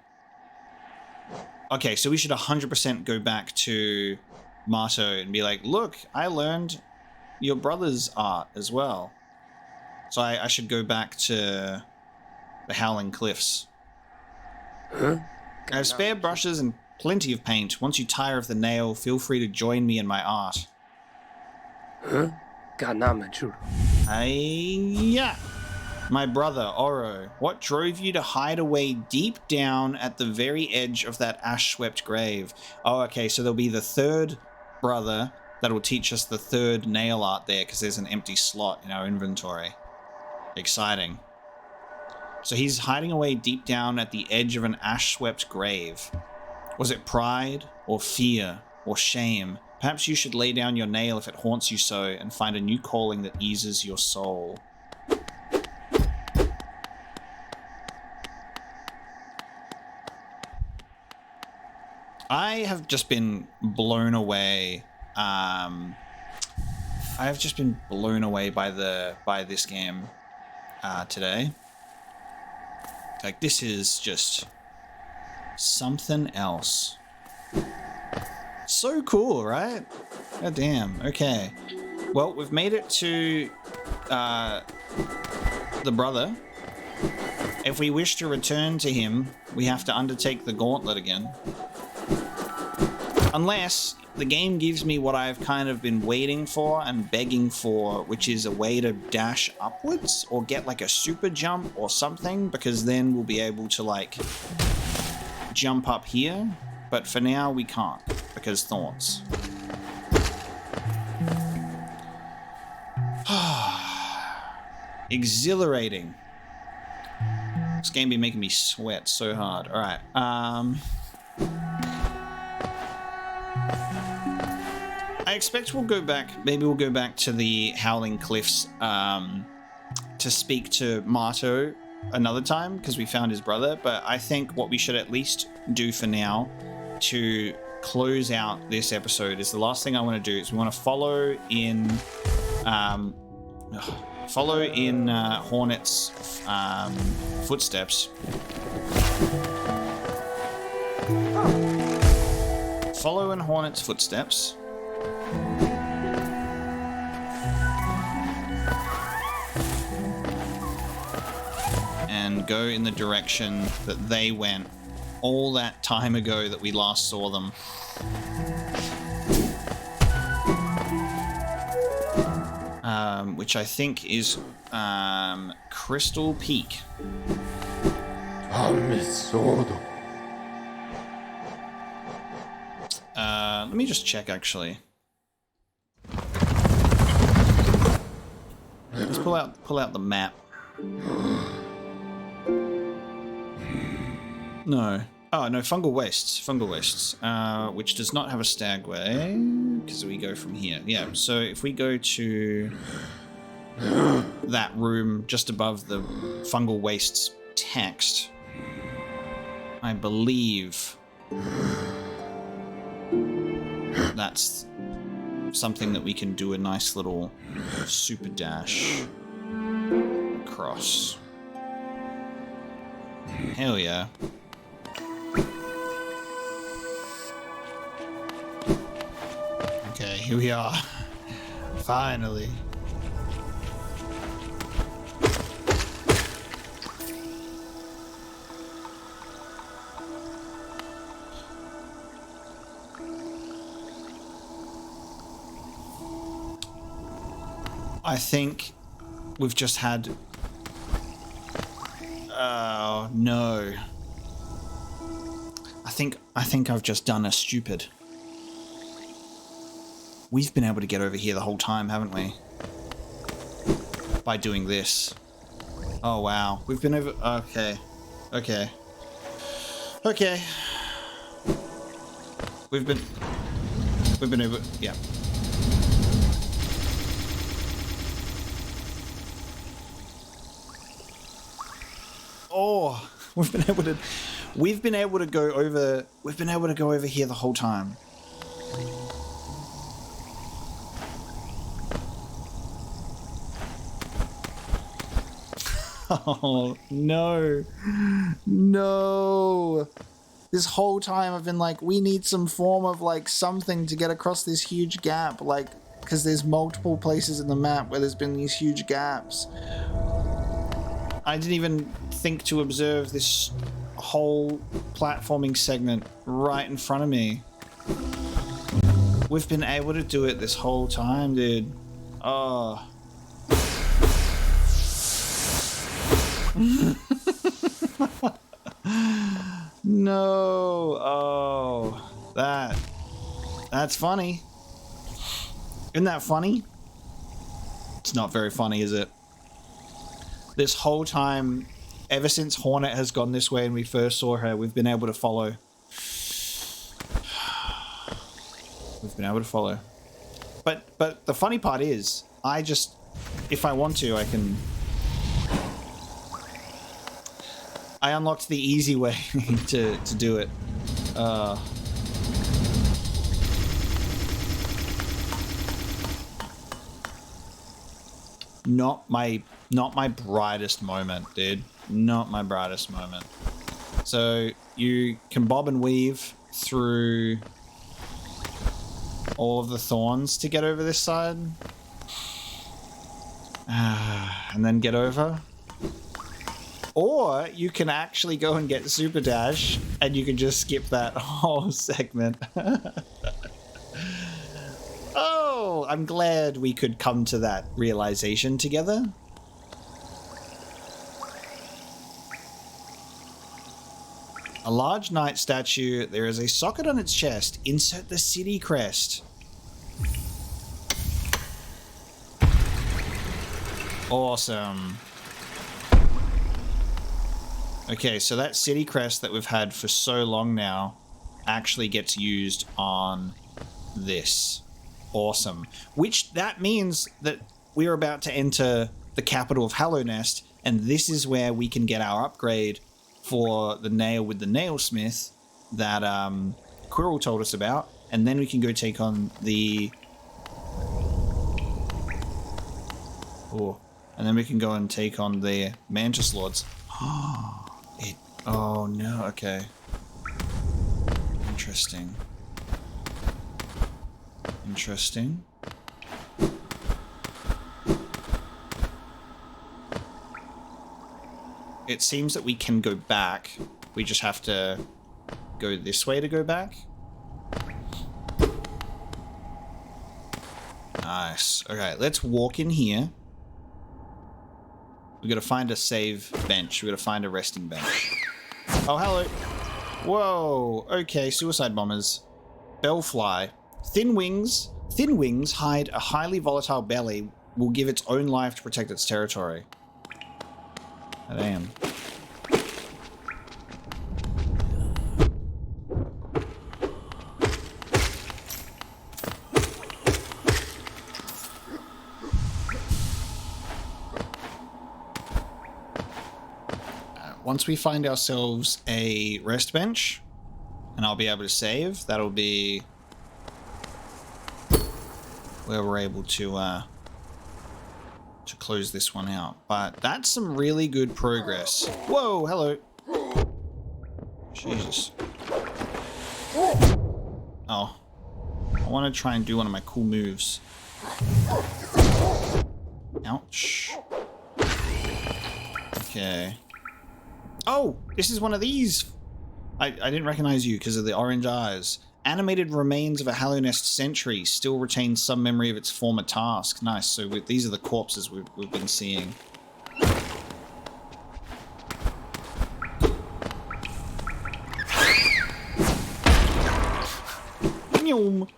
Okay, so we should 100% go back to Mato and be like, look, I learned your brother's art as well. So I should go back to the Howling Cliffs. Huh? I have spare brushes and plenty of paint. Once you tire of the nail, feel free to join me in my art. Huh? Yeah. My brother, Oro, what drove you to hide away deep down at the very edge of that ash-swept grave? Oh, okay, so there'll be the third brother that will teach us the third nail art there because there's an empty slot in our inventory. Exciting. So he's hiding away deep down at the edge of an ash-swept grave. Was it pride or fear or shame? Perhaps you should lay down your nail if it haunts you so and find a new calling that eases your soul. I have just been blown away. I have just been blown away by this game today. Like, this is just something else. So cool, right? God damn. Okay. Well, we've made it to the brother. If we wish to return to him, we have to undertake the gauntlet again. Unless the game gives me what I've kind of been waiting for and begging for, which is a way to dash upwards or get like a super jump or something, because then we'll be able to like jump up here. But for now we can't because thorns. Exhilarating. This game be making me sweat so hard. All right. I expect we'll go back. Maybe we'll go back to the Howling Cliffs to speak to Mato another time because we found his brother. But I think what we should at least do for now to close out this episode is the last thing I want to do is we want to follow in Hornet's footsteps. Follow in Hornet's footsteps. And go in the direction that they went all that time ago that we last saw them. Which I think is Crystal Peak. Let me just check actually. Let's pull out the map. No. Oh, no, Fungal Wastes. Fungal Wastes. Which does not have a stagway, because we go from here. Yeah, so if we go to that room just above the Fungal Wastes text, I believe that's something that we can do a nice little super dash across. Hell yeah. Okay, here we are. Finally. I think we've just had... Oh, no. I think I've just done a stupid. We've been able to get over here the whole time, haven't we? By doing this. Oh, wow. We've been over... Okay. Okay. Okay. We've been over... Yeah. Oh, we've been able to go over here the whole time. Oh, no. No. This whole time I've been like, we need some form of like something to get across this huge gap, like, because there's multiple places in the map where there's been these huge gaps. I didn't even think to observe this whole platforming segment right in front of me. We've been able to do it this whole time, dude. Oh. No. Oh. That's funny. Isn't that funny? It's not very funny, is it? This whole time, ever since Hornet has gone this way and we first saw her, we've been able to follow. We've been able to follow. But the funny part is, I just, if I want to, I can... I unlocked the easy way to do it. Not my brightest moment, dude. Not my brightest moment. So you can bob and weave through all of the thorns to get over this side. And then get over. Or you can actually go and get Super Dash and you can just skip that whole segment. Oh, I'm glad we could come to that realization together. A large knight statue. There is a socket on its chest. Insert the city crest. Awesome. Okay, so that city crest that we've had for so long now actually gets used on this. Awesome. Which that means that we're about to enter the capital of Hallownest, and this is where we can get our upgrade for the nail with the nailsmith that Quirrell told us about, and then we can go take on the... Oh, and then we can go and take on the Mantis Lords. Oh no, okay. Interesting. Interesting. It seems that we can go back. We just have to go this way to go back. Nice. Okay, let's walk in here. We gotta find a save bench. We gotta find a resting bench. Oh, hello. Whoa. Okay, suicide bombers. Bellfly. Thin wings hide a highly volatile belly. Will give its own life to protect its territory. Oh, damn. Once we find ourselves a rest bench, and I'll be able to save, that'll be where we're able to close this one out. But that's some really good progress. Whoa, hello. Jesus. Oh. I want to try and do one of my cool moves. Ouch. Okay. Oh, this is one of these. I didn't recognize you because of the orange eyes. Animated remains of a Hallownest sentry still retains some memory of its former task. Nice. So these are the corpses we've been seeing. Nyum.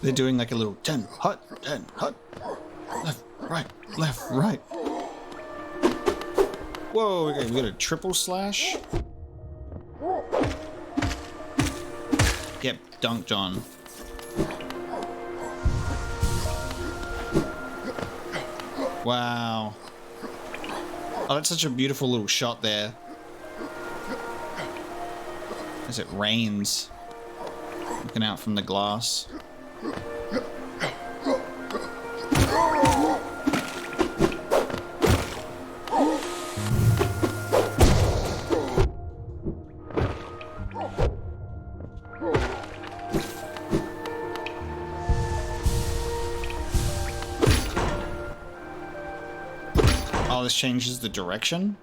They're doing like a little 10 hut, left, right. Whoa, okay, we got a triple slash. Get dunked on. Wow. Oh, that's such a beautiful little shot there. As it rains. Looking out from the glass. Oh, this changes the direction?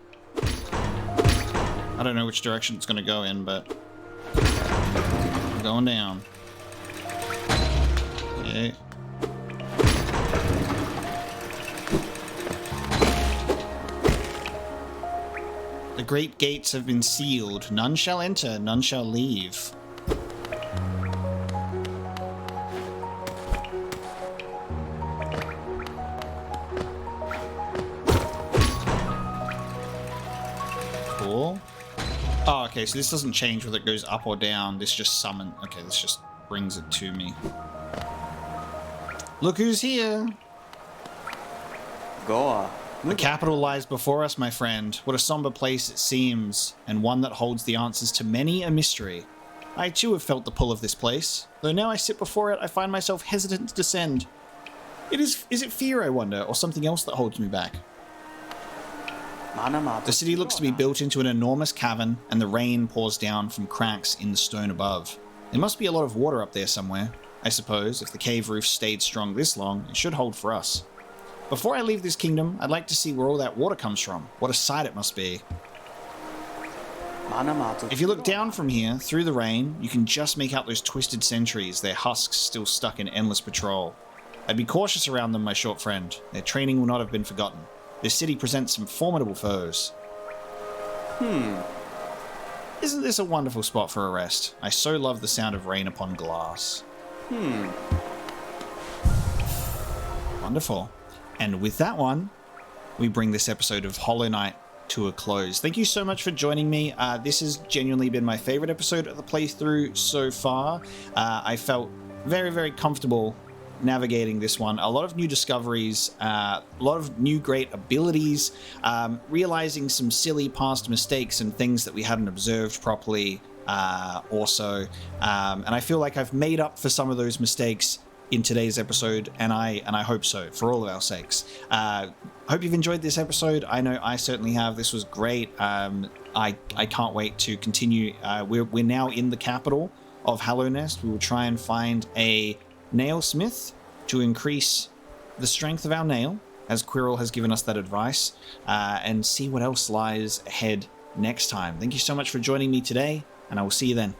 I don't know which direction it's going to go in, but I'm going down. Okay. The great gates have been sealed. None shall enter, none shall leave. Cool. Oh, okay, so this doesn't change whether it goes up or down. This just summon. Okay, this just brings it to me. Look who's here! Goa. The capital lies before us, my friend. What a somber place it seems, and one that holds the answers to many a mystery. I too have felt the pull of this place, though now I sit before it, I find myself hesitant to descend. Is it fear, I wonder, or something else that holds me back? The city looks to be built into an enormous cavern, and the rain pours down from cracks in the stone above. There must be a lot of water up there somewhere. I suppose, if the cave roof stayed strong this long, it should hold for us. Before I leave this kingdom, I'd like to see where all that water comes from. What a sight it must be. If you look down from here, through the rain, you can just make out those twisted sentries, their husks still stuck in endless patrol. I'd be cautious around them, my short friend. Their training will not have been forgotten. This city presents some formidable foes. Isn't this a wonderful spot for a rest? I so love the sound of rain upon glass. Wonderful. And with that one, we bring this episode of Hollow Knight to a close. Thank you so much for joining me. This has genuinely been my favorite episode of the playthrough so far. I felt very, very comfortable navigating this one. A lot of new discoveries, a lot of new great abilities, realizing some silly past mistakes and things that we hadn't observed properly also. And I feel like I've made up for some of those mistakes in today's episode, and I hope so, for all of our sakes. Hope you've enjoyed this episode. I know I certainly have. This was great. I can't wait to continue. We're now in the capital of Hallownest. We will try and find a nail smith to increase the strength of our nail, as Quirrell has given us that advice, and see what else lies ahead next time. Thank you so much for joining me today, and I will see you then.